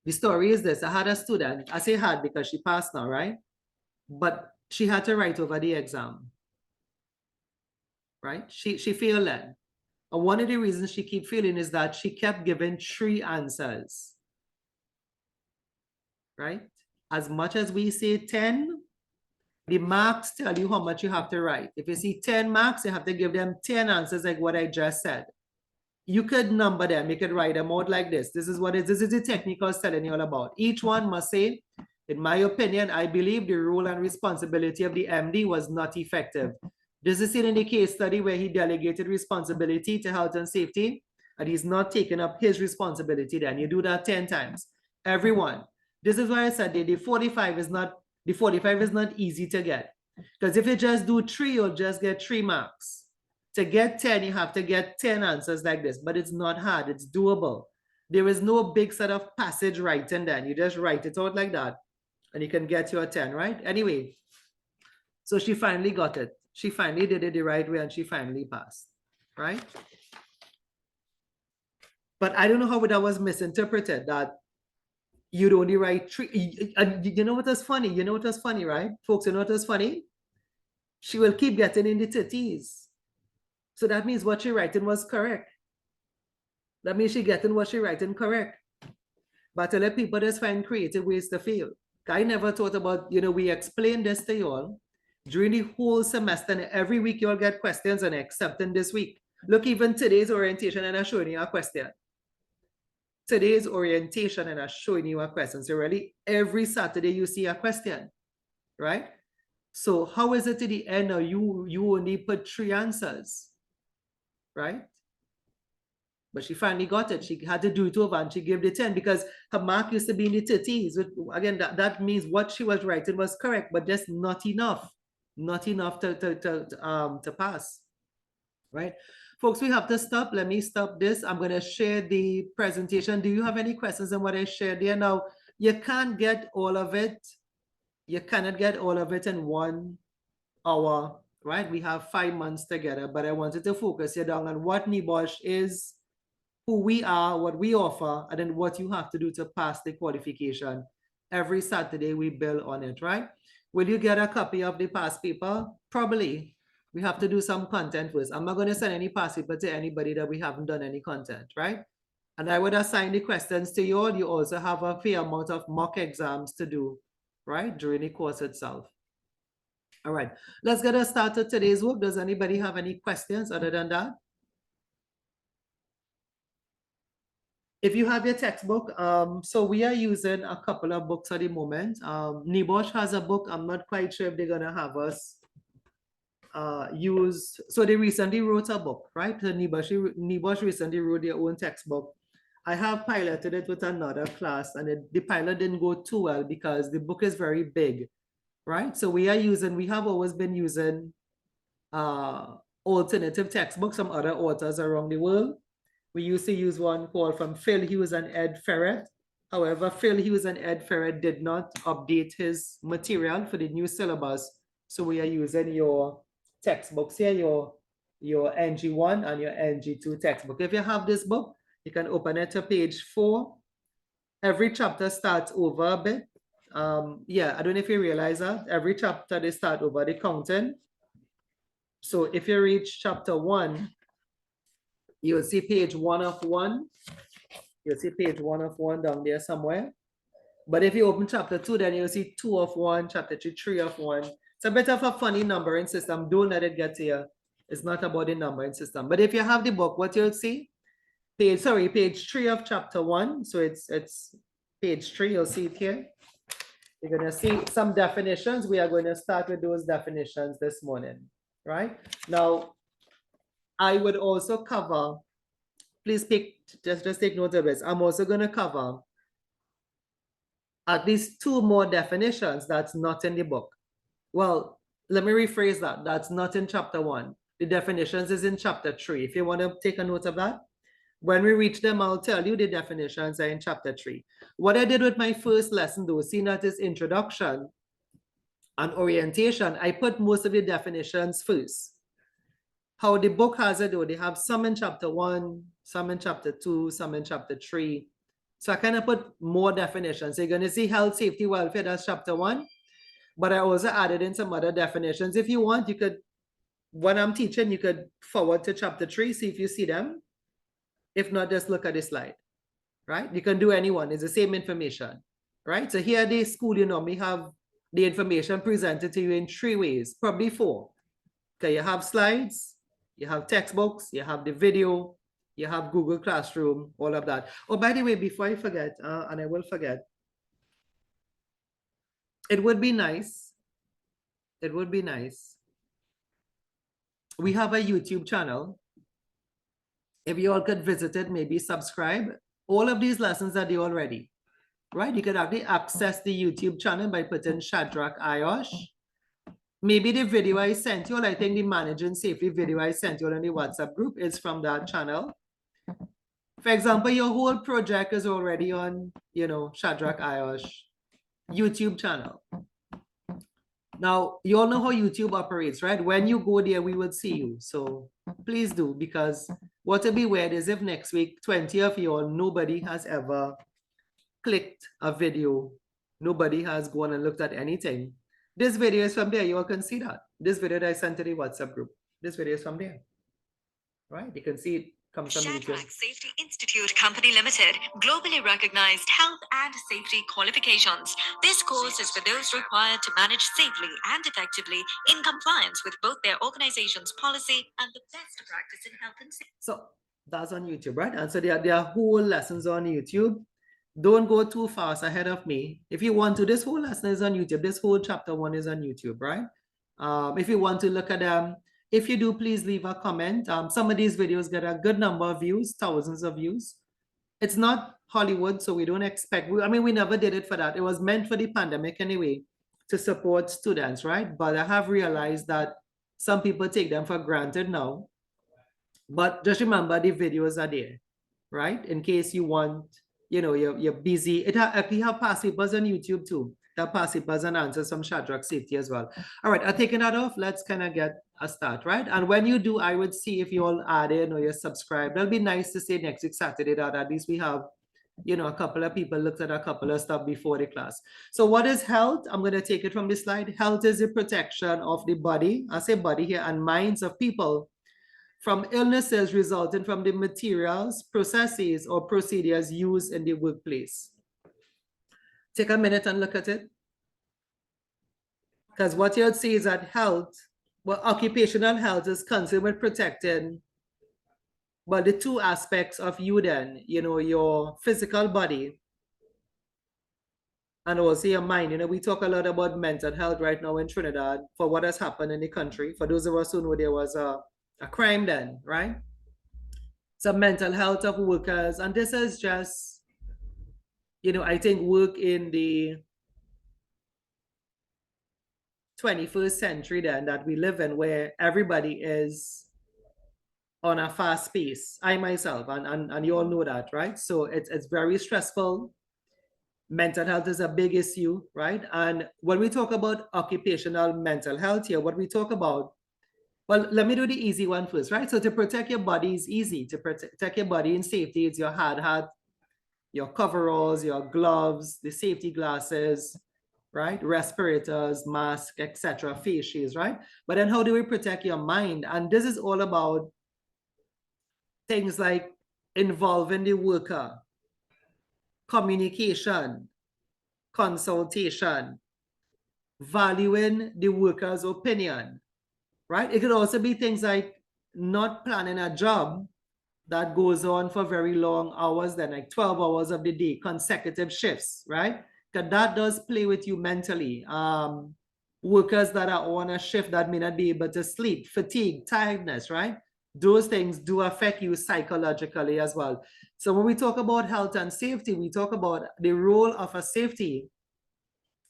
the story is this. I had a student, I say had because she passed now, right? But she had to write over the exam. right? She failed then. And one of the reasons she keep failing is that she kept giving 3 answers, right? As much as we say 10, the marks tell you how much you have to write. If you see 10 marks, you have to give them 10 answers like what I just said. You could number them, you could write them out like this. This is the technique I was telling you all about. Each one must say, in my opinion, I believe the role and responsibility of the MD was not effective. This is seen in the case study where he delegated responsibility to health and safety, and he's not taking up his responsibility then. You do that 10 times. Everyone. This is why I said the 45 is not easy to get. Because if you just do 3, you'll just get 3 marks. To get 10, you have to get 10 answers like this, but it's not hard, it's doable. There is no big set of passage writing then. You just write it out like that, and you can get your 10, right? Anyway, so she finally got it. She finally did it the right way, and she finally passed, right? But I don't know how that was misinterpreted, that you'd only write 3. You know what was funny? You know what was funny, right? Folks, you know what was funny? She will keep getting in the 30s. So that means what she writing was correct. That means she getting what she writing correct. But a lot of people just find creative ways to fail. I never thought about, we explained this to you all during the whole semester, and every week you'll get questions, and except in this week. Look, even today's orientation, and I'm showing you a question. Today's orientation, and I'm showing you a question. So really, every Saturday you see a question, right? So how is it to the end now? You only put 3 answers, right? But she finally got it. She had to do it over, and she gave the 10 because her mark used to be in the 30s. Again, that means what she was writing was correct, but just not enough to pass, right? Folks, we have to stop. Let me stop this. I'm going to share the presentation. Do you have any questions on what I shared there? Now, you can't get all of it. You cannot get all of it in 1 hour, right? We have 5 months together, but I wanted to focus you down on what NEBOSH is, who we are, what we offer, and then what you have to do to pass the qualification. Every Saturday we build on it, right? Will you get a copy of the past paper? Probably. We have to do some content first. I'm not going to send any past paper to anybody that we haven't done any content, right? And I would assign the questions to you all. You also have a fair amount of mock exams to do, right, during the course itself. All right, let's get us started today's work. Does anybody have any questions other than that? If you have your textbook, so we are using a couple of books at the moment. NEBOSH has a book. I'm not quite sure if they're gonna have us use, so they recently wrote a book, right? So NEBOSH recently wrote their own textbook. I have piloted it with another class, and the pilot didn't go too well because the book is very big, right? So we have always been using alternative textbooks from other authors around the world. We used to use one called from Phil Hughes and Ed Ferret. However, Phil Hughes and Ed Ferret did not update his material for the new syllabus. So we are using your textbooks here, your NG1 and your NG2 textbook. If you have this book, you can open it to page 4. Every chapter starts over a bit. Yeah, I don't know if you realize that. Every chapter, they start over the counting. So if you reach chapter 1, you'll see page 1 of 1. You'll see page 1 of 1 down there somewhere. But if you open chapter 2, then you'll see 2 of 1, chapter 3, 3 of 1. It's a bit of a funny numbering system. Don't let it get to you. It's not about the numbering system. But if you have the book, what you'll see, page 3 of chapter 1. So it's page 3, you'll see it here. You're going to see some definitions. We are going to start with those definitions this morning, right? Now, I would also cover, please just take note of this. I'm also going to cover at least 2 more definitions that's not in the book. Well, let me rephrase that. That's not in chapter 1. The definitions is in chapter 3. If you want to take a note of that, when we reach them, I'll tell you the definitions are in chapter 3. What I did with my first lesson, though, seeing that is introduction and orientation, I put most of the definitions first. How the book has it, though, they have some in chapter 1, some in chapter 2, some in chapter 3. So I kind of put more definitions. So you're going to see health, safety, welfare, that's chapter 1. But I also added in some other definitions. If you want, you could when I'm teaching, you could forward to chapter 3, see if you see them. If not, just look at the slide, right? You can do any one. It's the same information, right? So here at the school, you normally have the information presented to you in 3 ways, probably 4. Okay, you have slides, you have textbooks, you have the video, you have Google Classroom, all of that. Oh, by the way, before I forget, and I will forget, it would be nice. It would be nice. We have a YouTube channel. If you all could visit it, maybe subscribe. All of these lessons are there already, right? You could actually access the YouTube channel by putting Shadrach Ayosh. Maybe the video I sent you, I think the managing safety video I sent you in the WhatsApp group is from that channel. For example, your whole project is already on, Shadrach Ayosh YouTube channel. Now, you all know how YouTube operates, right? When you go there, we will see you. So please do, because what will be weird is if next week, 20 of you all, nobody has ever clicked a video, nobody has gone and looked at anything. This video is from there. You all can see that. This video that I sent to the WhatsApp group, this video is from there, right? You can see it comes from YouTube. Shadrach Safety Institute Company Limited, globally recognized health and safety qualifications. This course is for those required to manage safely and effectively in compliance with both their organization's policy and the best practice in health and safety. So that's on YouTube, right? And so there are whole lessons on YouTube. Don't go too fast ahead of me. If you want to, this whole lesson is on YouTube. This whole chapter 1 is on YouTube, right? If you want to look at them, if you do, please leave a comment. Some of these videos get a good number of views, thousands of views. It's not Hollywood, so we don't expect, we never did it for that. It was meant for the pandemic anyway, to support students, right? But I have realized that some people take them for granted now. But just remember, the videos are there, right? In case you want, you're busy. It actually have past papers on YouTube too. That past papers and answers from Shadrach Safety as well. All right, I've taken that off. Let's kind of get a start, right? And when you do, I would see if you all add in or you're subscribed. That'll be nice to say next week, Saturday, that at least we have, a couple of people looked at a couple of stuff before the class. So what is health? I'm going to take it from the slide. Health is the protection of the body, I say body here, and minds of people from illnesses resulting from the materials, processes, or procedures used in the workplace. Take a minute and look at it. Because what you'll see is that health, occupational health is concerned with protecting, but the 2 aspects of you then, your physical body and also your mind. We talk a lot about mental health right now in Trinidad for what has happened in the country. For those of us who know there was a crime then, right? So mental health of workers, and this is just, I think work in the 21st century then that we live in, where everybody is on a fast pace. I myself, and you all know that, right? So it's very stressful. Mental health is a big issue, right? And when we talk about occupational mental health here, what we talk about, well, let me do the easy one first, right? So to protect your body is easy. To protect your body in safety, it's your hard hat, your coveralls, your gloves, the safety glasses, right? Respirators, mask, etc., face shields, right? But then how do we protect your mind? And this is all about things like involving the worker, communication, consultation, valuing the worker's opinion, right? It could also be things like not planning a job that goes on for very long hours, then like 12 hours of the day, consecutive shifts, right? Because that does play with you mentally. Workers that are on a shift that may not be able to sleep, fatigue, tiredness, right? Those things do affect you psychologically as well. So when we talk about health and safety, we talk about the role of a safety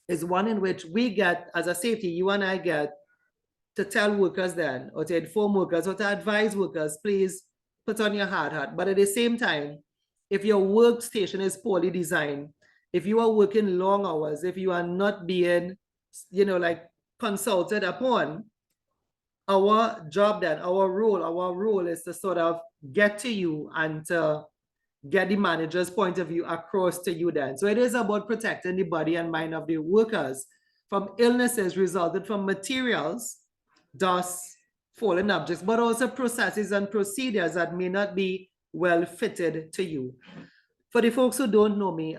is one in which we get, as a safety, you and I get to tell workers then, or to inform workers, or to advise workers, please put on your hard hat. But at the same time, if your workstation is poorly designed, if you are working long hours, if you are not being, like consulted upon, our job then, our role is to sort of get to you and to get the manager's point of view across to you then. So it is about protecting the body and mind of the workers from illnesses resulted from materials, dust, fallen objects, but also processes and procedures that may not be well fitted to you. For the folks who don't know me,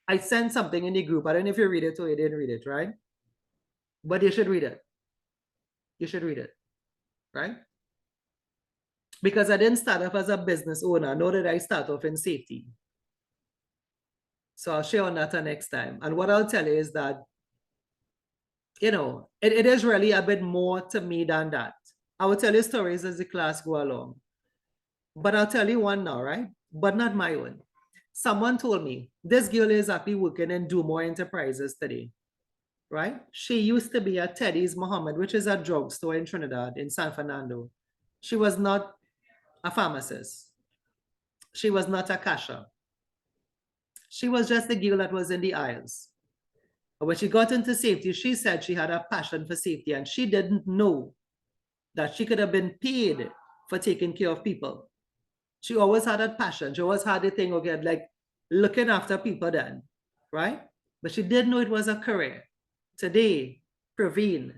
I sent something in the group. I don't know if you read it or you didn't read it, right? But you should read it. You should read it, right? Because I didn't start off as a business owner, nor did I start off in safety. So I'll share on that next time. And what I'll tell you is that, you know, it is really a bit more to me than that. I will tell you stories as the class go along. But I'll tell you one now, right? But not my own. Someone told me, this girl is actually working in Do More Enterprises today, right? She used to be at Teddy's Muhammad, which is a drugstore in Trinidad, in San Fernando. She was not a pharmacist. She was not a cashier. She was just the girl that was in the aisles. When she got into safety, she said she had a passion for safety and she didn't know that she could have been paid for taking care of people. She always had that passion. She always had the thing, okay, like looking after people then, right? But she didn't know it was a career. Today, Praveen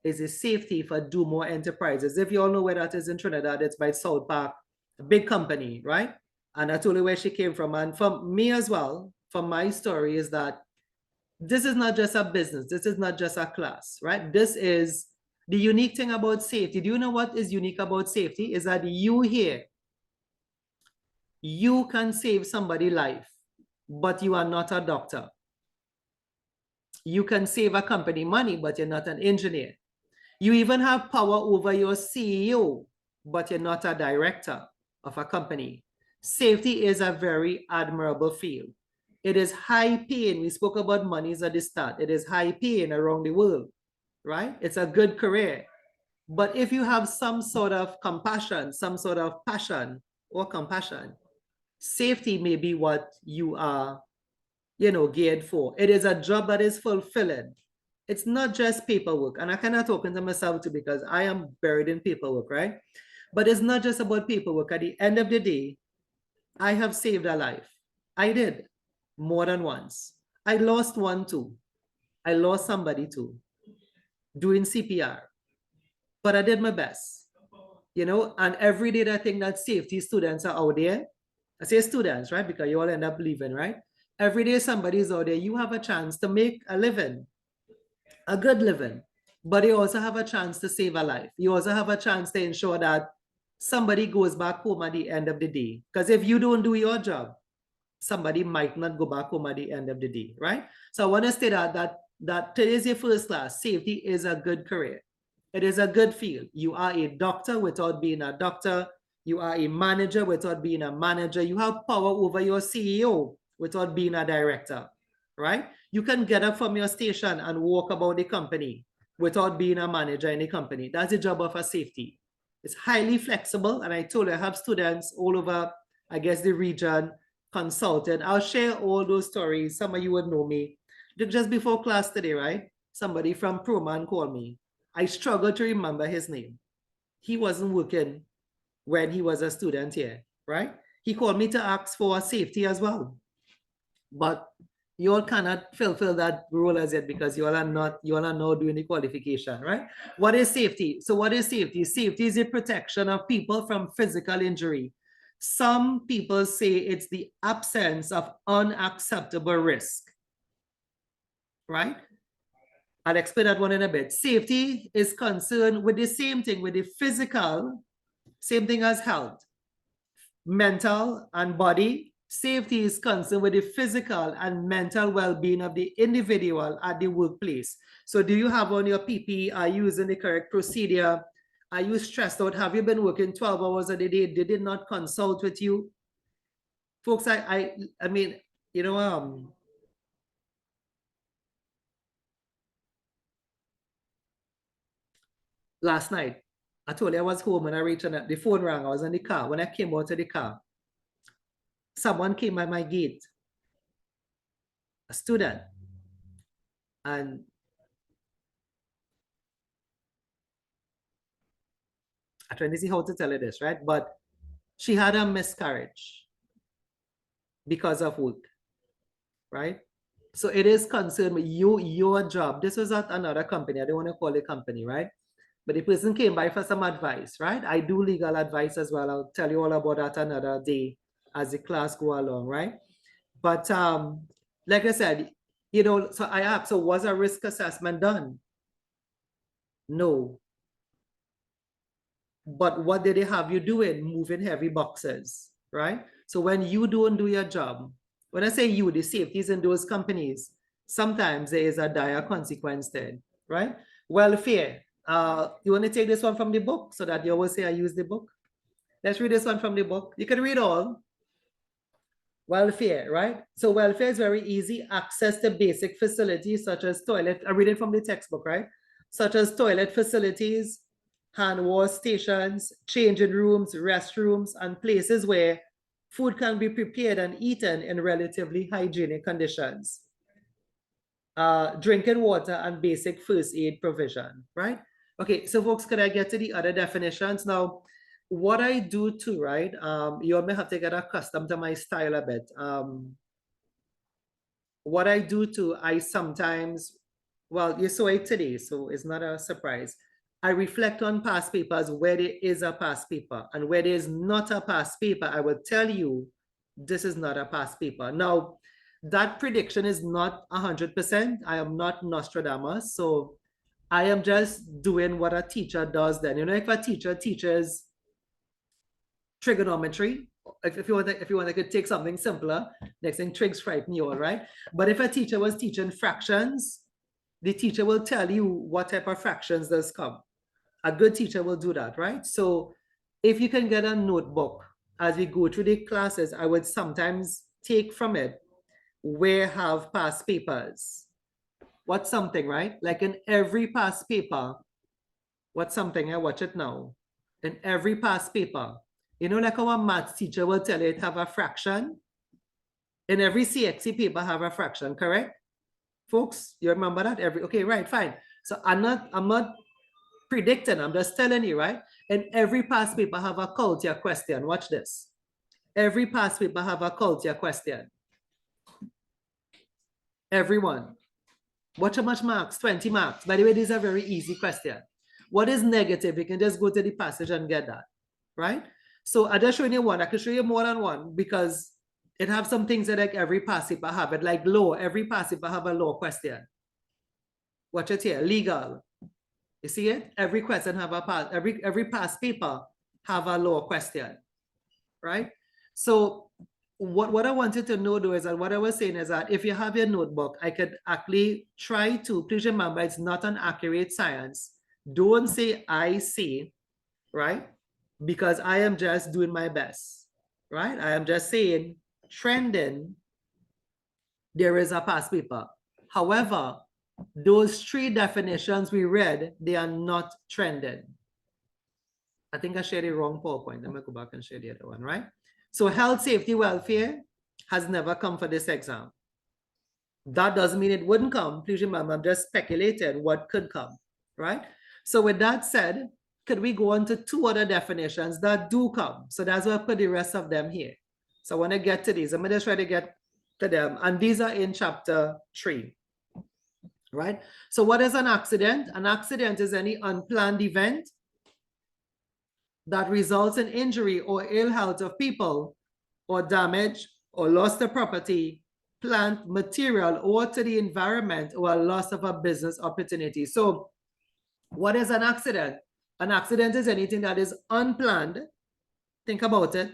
is a safety for Do More Enterprises. If you all know where that is in Trinidad, it's by South Park, a big company, right? And that's only where she came from. And from me as well, from my story is that this is not just a business. This is not just a class, right? This is the unique thing about safety. Do you know what is unique about safety? Is that you here, you can save somebody's life, but you are not a doctor. You can save a company money, but you're not an engineer. You even have power over your CEO, but you're not a director of a company. Safety is a very admirable field. It is high paying. We spoke about monies at the start. It is high paying around the world, right? It's a good career. But if you have some sort of compassion, some sort of passion or compassion, safety may be what you are, you know, geared for. It is a job that is fulfilling. It's not just paperwork. And I cannot talking to myself too because I am buried in paperwork, right? But it's not just about paperwork. At the end of the day, I have saved a life. I did more than once. I lost one too. I lost somebody too doing CPR. But I did my best, you know, and every day I think that safety students are out there. I say students, right? Because you all end up leaving, right? Every day somebody's out there, you have a chance to make a living, a good living, but you also have a chance to save a life. You also have a chance to ensure that somebody goes back home at the end of the day. Because if you don't do your job, somebody might not go back home at the end of the day, right? So I want to state that today's your first class. Safety is a good career. It is a good field. You are a doctor without being a doctor. You are a manager without being a manager. You have power over your CEO without being a director, right? You can get up from your station and walk about the company without being a manager in the company. That's the job of a safety. It's highly flexible. And I told you, I have students all over, I guess, the region consulted. I'll share all those stories. Some of you would know me. Just before class today, right? Somebody from ProMan called me. I struggle to remember his name. He wasn't working when he was a student here, right? He called me to ask for safety as well. But you all cannot fulfill that role as yet because you all are not doing the qualification, right? What is safety? So what is safety? Safety is the protection of people from physical injury. Some people say it's the absence of unacceptable risk, right? I'll explain that one in a bit. Safety is concerned with the same thing, with the physical, same thing as health, mental and body. Safety is concerned with the physical and mental well-being of the individual at the workplace. So do you have on your PPE? Are you using the correct procedure? Are you stressed out? Have you been working 12 hours a day? Did they not consult with you? Folks, I mean, you know, last night, I told you I was home and I reached and the phone rang. I was in the car. When I came out of the car, someone came by my gate, a student, and I'm trying to see how to tell you this, right? But she had a miscarriage because of work, right? So it is concerned with your job. This was at another company. I don't want to call it company, right? But the person came by for some advice, right? I do legal advice as well. I'll tell you all about that another day as the class go along, right? But like I said, you know, so I asked, so was a risk assessment done? No. But what did they have you doing? Moving heavy boxes, right? So when you don't do your job, when I say you, the safeties in those companies, sometimes there is a dire consequence there, right? Welfare. You want to take this one from the book so that you always say I use the book? Let's read this one from the book. You can read all. Welfare, right? So welfare is very easy. Access to basic facilities such as toilet. I read it from the textbook, right? Such as toilet facilities, hand wash stations, changing rooms, restrooms, and places where food can be prepared and eaten in relatively hygienic conditions. Drinking water and basic first aid provision, right? Okay, so folks, can I get to the other definitions? Now, what I do too, right? You all may have to get accustomed to my style a bit. What I do too, I sometimes, well, you saw it today, so it's not a surprise. I reflect on past papers where there is a past paper, and where there is not a past paper, I will tell you this is not a past paper. Now, that prediction is not 100%. I am not Nostradamus, so I am just doing what a teacher does then. You know, if a teacher teaches trigonometry, if you want to take something simpler, next thing trigs frighten you all, right? But if a teacher was teaching fractions, the teacher will tell you what type of fractions does come. A good teacher will do that, right? So if you can get a notebook as we go through the classes, I would sometimes take from it where have past papers. What's something, right? Like in every past paper, what's something? I watch it now. In every past paper, you know, like our maths teacher will tell you it have a fraction. In every CXC paper have a fraction, correct? Folks, you remember that? Okay, right, fine. So I'm not predicting, I'm just telling you, right? And every past paper have a culture question. Watch this. Every past paper have a culture question. Everyone. Watch how much marks? 20 marks. By the way, these are very easy questions. What is negative? You can just go to the passage and get that, right? So I just showing you one. I could show you more than one because it have some things that like every past paper have it, like law. Every past paper have a law question. Watch it here. Legal. You see it? Every question have a past. Every past paper have a law question, right? So what I wanted to know though is that what I was saying is that if you have your notebook, I could actually try to, please remember, it's not an accurate science. Don't say I see, right? Because I am just doing my best, right? I am just saying trending, there is a past paper. However, those three definitions we read, they are not trending. I think I shared the wrong PowerPoint. Let me go back and share the other one, right? So health, safety, welfare has never come for this exam. That doesn't mean it wouldn't come. Please remember, I'm just speculating what could come, right? So with that said, could we go on to two other definitions that do come? So that's why I put the rest of them here. So I want to get to these. I'm going to try to get to them. And these are in chapter 3, right? So what is an accident? An accident is any unplanned event that results in injury or ill health of people, or damage or loss of property, plant, material, or to the environment, or a loss of a business opportunity. So what is an accident? An accident is anything that is unplanned. Think about it.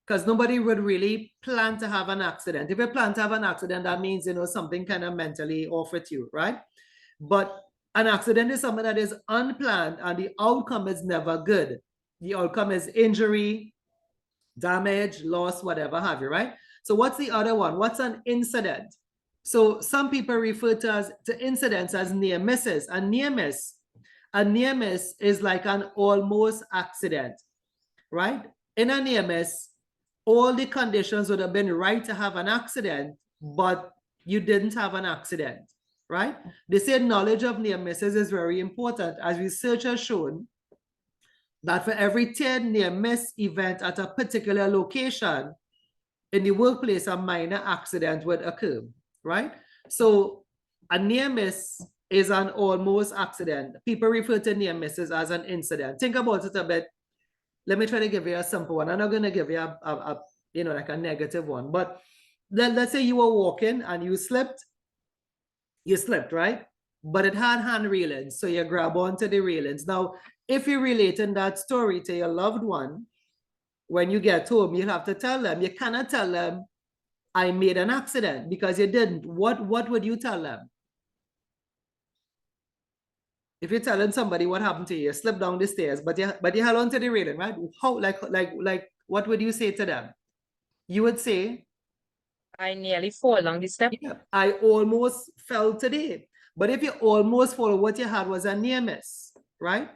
Because nobody would really plan to have an accident. If you plan to have an accident, that means, you know, something kind of mentally off with you, right? But an accident is something that is unplanned and the outcome is never good. The outcome is injury, damage, loss, whatever have you, right? So what's the other one? What's an incident? So some people refer to incidents as near misses. A near miss is like an almost accident, right? In a near miss, all the conditions would have been right to have an accident, but you didn't have an accident, right? They say knowledge of near misses is very important, as research has shown that for every 10 near miss event at a particular location in the workplace, a minor accident would occur, right? So a near miss is an almost accident. People refer to near misses as an incident. Think about it a bit. Let me try to give you a simple one. I'm not going to give you a like a negative one, but let's say you were walking and you slipped, right? But it had hand railings, so you grab onto the railings. Now, if you're relating that story to your loved one, when you get home, you'll have to tell them. You cannot tell them, I made an accident, because you didn't. What would you tell them? If you're telling somebody what happened to you, you slipped down the stairs, but you held onto the railing, right? How, like, what would you say to them? You would say, I nearly fall down the step. yeah, I almost fell today. But if you almost fall, what you had was a near miss, right?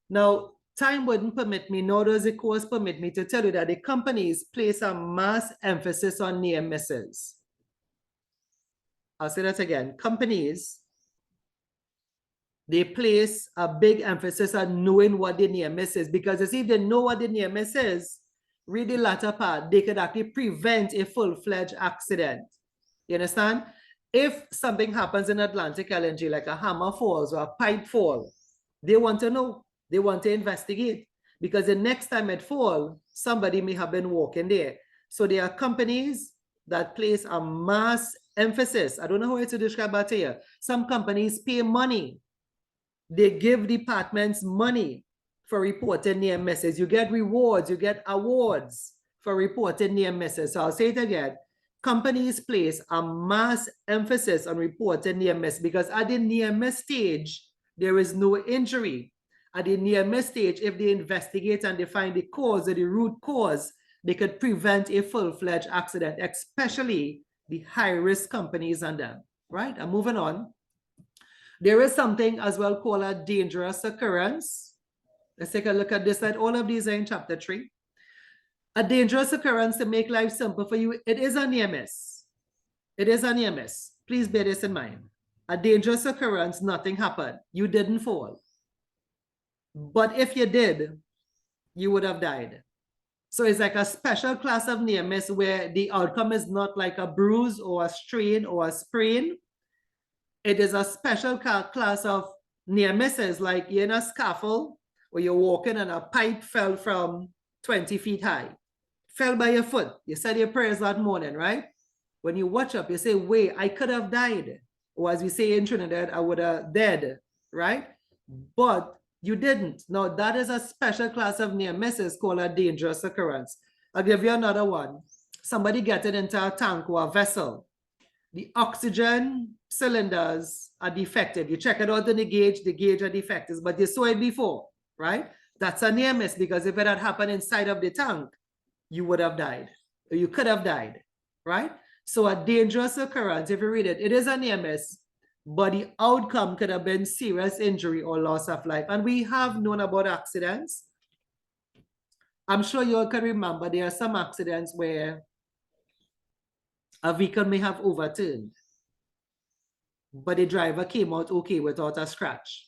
Now, time wouldn't permit me, nor does the course permit me to tell you that the companies place a mass emphasis on near misses. I'll say that again. Companies, they place a big emphasis on knowing what the near miss is, because if they know what the near miss is, read the latter part, they could actually prevent a full-fledged accident. You understand? If something happens in Atlantic LNG, like a hammer falls or a pipe fall, they want to know, they want to investigate, because the next time it falls, somebody may have been walking there. So there are companies that place a mass emphasis. I don't know how to describe that to you. Some companies pay money. They give departments money for reporting near misses. You get rewards, you get awards for reporting near misses. So I'll say it again. Companies place a mass emphasis on reporting near miss, because at the near miss stage, there is no injury. At the near miss stage, if they investigate and they find the cause or the root cause, they could prevent a full-fledged accident, especially the high-risk companies and them, right? I'm moving on. There is something as well called a dangerous occurrence. Let's take a look at this. That all of these are in chapter 3. A dangerous occurrence, to make life simple for you, it is a near miss. It is a near miss. Please bear this in mind. A dangerous occurrence, nothing happened. You didn't fall. But if you did, you would have died. So it's like a special class of near miss where the outcome is not like a bruise or a strain or a sprain. It is a special class of near misses, like you're in a scaffold where you're walking and a pipe fell from 20 feet high. Fell by your foot. You said your prayers that morning, right? When you watch up, you say, wait, I could have died. Or as we say in Trinidad, I would have died, right? But you didn't. Now, that is a special class of near misses called a dangerous occurrence. I'll give you another one. Somebody getting into a tank or a vessel. The oxygen cylinders are defective. You check it out on the gauge are defective, but you saw it before, right? That's a near miss, because if it had happened inside of the tank, you would have died, or you could have died, right? So a dangerous occurrence, if you read it, it is a near miss, but the outcome could have been serious injury or loss of life. And we have known about accidents. I'm sure you all can remember there are some accidents where a vehicle may have overturned, but the driver came out okay without a scratch.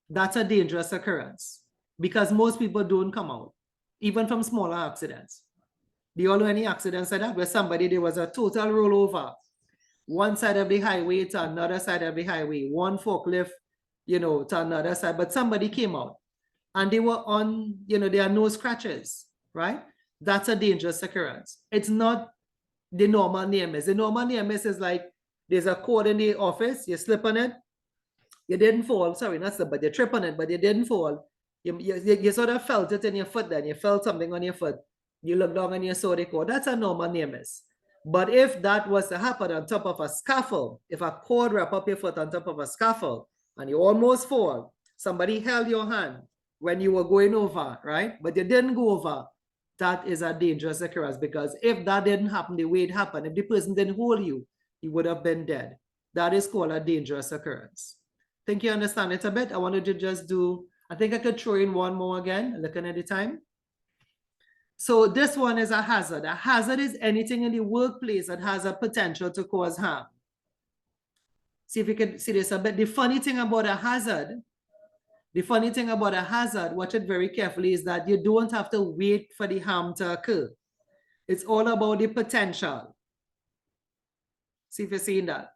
That's a dangerous occurrence, because most people don't come out, even from smaller accidents. Do you all know any accidents like that, where there was a total rollover, one side of the highway to another side of the highway, one forklift, to another side, but somebody came out and they were on, there are no scratches, right? That's a dangerous occurrence. It's not the normal near miss. The normal near miss is like, there's a cord in the office, you slip on it, you didn't fall, sorry, not slip, but you trip on it, but you didn't fall. You sort of felt it in your foot then, you felt something on your foot, you look down and you saw the cord. That's a normal near miss. But if that was to happen on top of a scaffold, if a cord wrap up your foot on top of a scaffold and you almost fall, somebody held your hand when you were going over, right? But you didn't go over, that is a dangerous occurrence, because if that didn't happen the way it happened, if the person didn't hold you, you would have been dead. That is called a dangerous occurrence. I think you understand it a bit. I wanted to just do, I think I could throw in one more again, looking at the time. So this one is a hazard. A hazard is anything in the workplace that has a potential to cause harm. See if you can see this a bit. The funny thing about a hazard, watch it very carefully, is that you don't have to wait for the harm to occur. It's all about the potential. See if you're seeing that.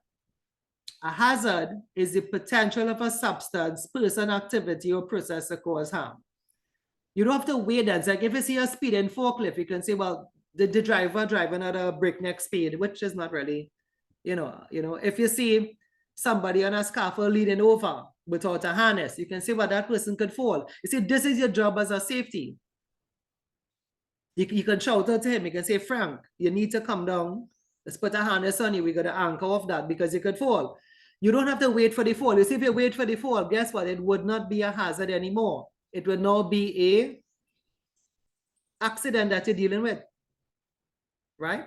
A hazard is the potential of a substance, person, activity, or process to cause harm. You don't have to wait. That's like if you see a speeding forklift, you can say, well, the driver driving at a breakneck speed, which is not really, if you see somebody on a scaffold leaning over without a harness, you can say, well, that person could fall. You see, this is your job as a safety. You can shout out to him. You can say, Frank, you need to come down. Let's put a harness on you. We got to anchor off that because you could fall. You don't have to wait for the fall. You see, if you wait for the fall, guess what? It would not be a hazard anymore. It would now be a accident that you're dealing with, right?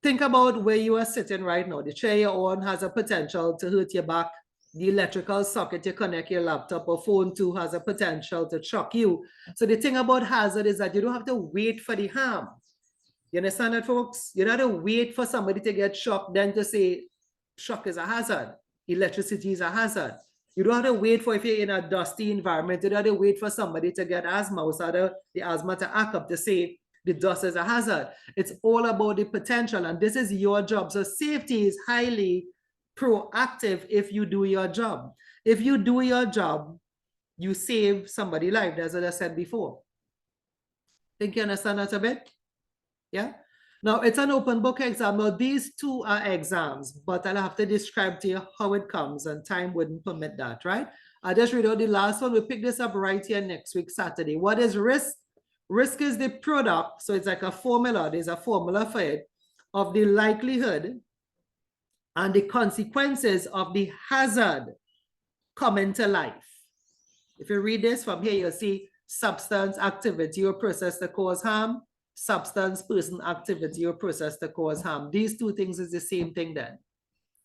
Think about where you are sitting right now. The chair you're on has a potential to hurt your back. The electrical socket you connect your laptop or phone to has a potential to shock you. So the thing about hazard is that you don't have to wait for the harm. You understand that, folks? You don't have to wait for somebody to get shocked then to say shock is a hazard. Electricity is a hazard. You don't have to wait for, if you're in a dusty environment, you don't have to wait for somebody to get asthma or the asthma to act up to say the dust is a hazard. It's all about the potential, and this is your job. So safety is highly proactive if you do your job. If you do your job, you save somebody's life, as I said before. Think you understand that a bit? Yeah? Now, it's an open book exam. Now, these two are exams, but I'll have to describe to you how it comes, and time wouldn't permit that, right? I'll just read out the last one. We'll pick this up right here next week, Saturday. What is risk? Risk is the product, so it's like a formula. There's a formula for it, of the likelihood and the consequences of the hazard coming to life. If you read this from here, you'll see substance, activity, or process to cause harm. Substance, person, activity, or process to cause harm. These two things is the same thing then.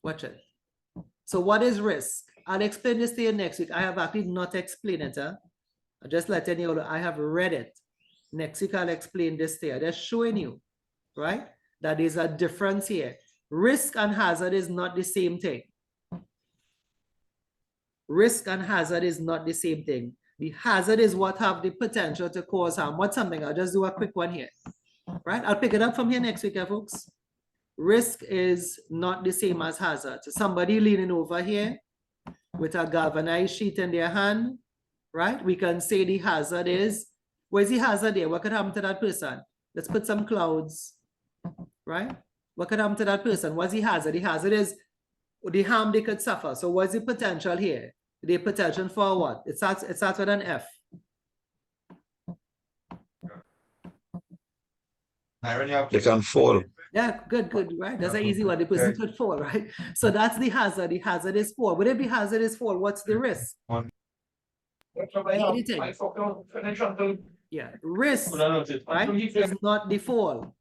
Watch it. So what is risk? I'll explain this to you next week. I have actually not explained it. I'm just letting you know I have read it. Next week I'll explain this to you. Just showing you, right? That is a difference here. Risk and hazard is not the same thing. Risk and hazard is not the same thing. The hazard is what have the potential to cause harm. What's something? I'll just do a quick one here, right? I'll pick it up from here next week, folks. Risk is not the same as hazard. So somebody leaning over here with a galvanized sheet in their hand, right? We can say the hazard is, where's the hazard there? What could happen to that person? Let's put some clouds, right? What could happen to that person? What's the hazard? The hazard is the harm they could suffer. So what's the potential here? The potential for what? It starts with an F. They can fall. Yeah, good, right? That's an easy one. The person could fall, right? So that's the hazard. The hazard is fall. Would it be hazard is fall? What's the risk? Anything. Yeah, risk, right? Is not the fall.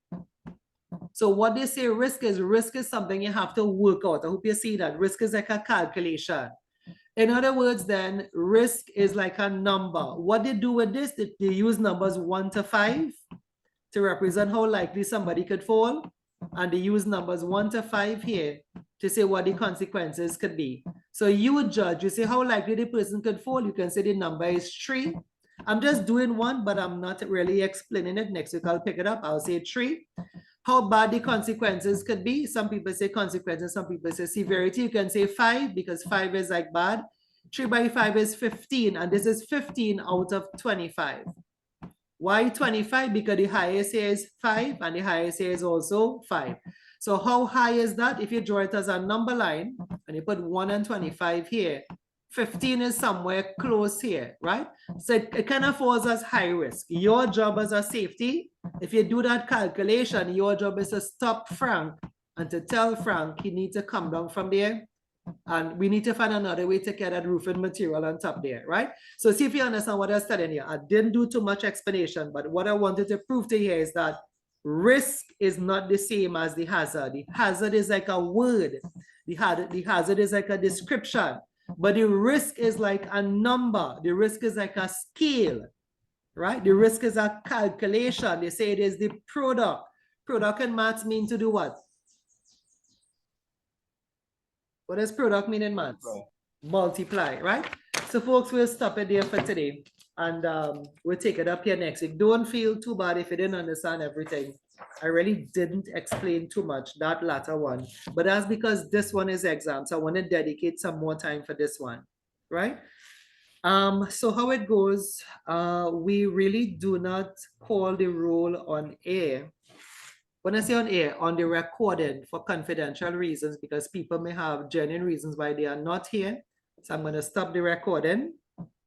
So what they say risk is something you have to work out. I hope you see that. Risk is like a calculation. In other words, then, risk is like a number. What they do with this, they use numbers 1 to 5 to represent how likely somebody could fall. And they use numbers 1 to 5 here to say what the consequences could be. So you would judge, you say how likely the person could fall. You can say the number is 3. I'm just doing one, but I'm not really explaining it. Next week, I'll pick it up. I'll say 3. How bad the consequences could be. Some people say consequences, some people say severity. You can say 5 because 5 is like bad. 3 by 5 is 15, and this is 15 out of 25. Why 25? Because the highest here is 5 and the highest here is also 5. So how high is that? If you draw it as a number line and you put 1 and 25 here, 15 is somewhere close here, right? So it kind of falls as high risk. Your job as a safety, if you do that calculation, your job is to stop Frank and to tell Frank he needs to come down from there. And we need to find another way to get that roofing material on top there, right? So see if you understand what I'm telling you. I didn't do too much explanation, but what I wanted to prove to you is that risk is not the same as the hazard. The hazard is like a word. The hazard is like a description. But the risk is like a number. The risk is like a scale, right? The risk is a calculation. They say it is the product. Product in maths mean to do what? What does product mean in maths? Multiply, right? So folks, we'll stop it there for today. And we'll take it up here next week. Don't feel too bad if you didn't understand everything. I really didn't explain too much, that latter one, but that's because this one is exam, so I want to dedicate some more time for this one, right? So how it goes, we really do not call the roll on air. When I say on air, on the recording for confidential reasons, because people may have genuine reasons why they are not here. So I'm going to stop the recording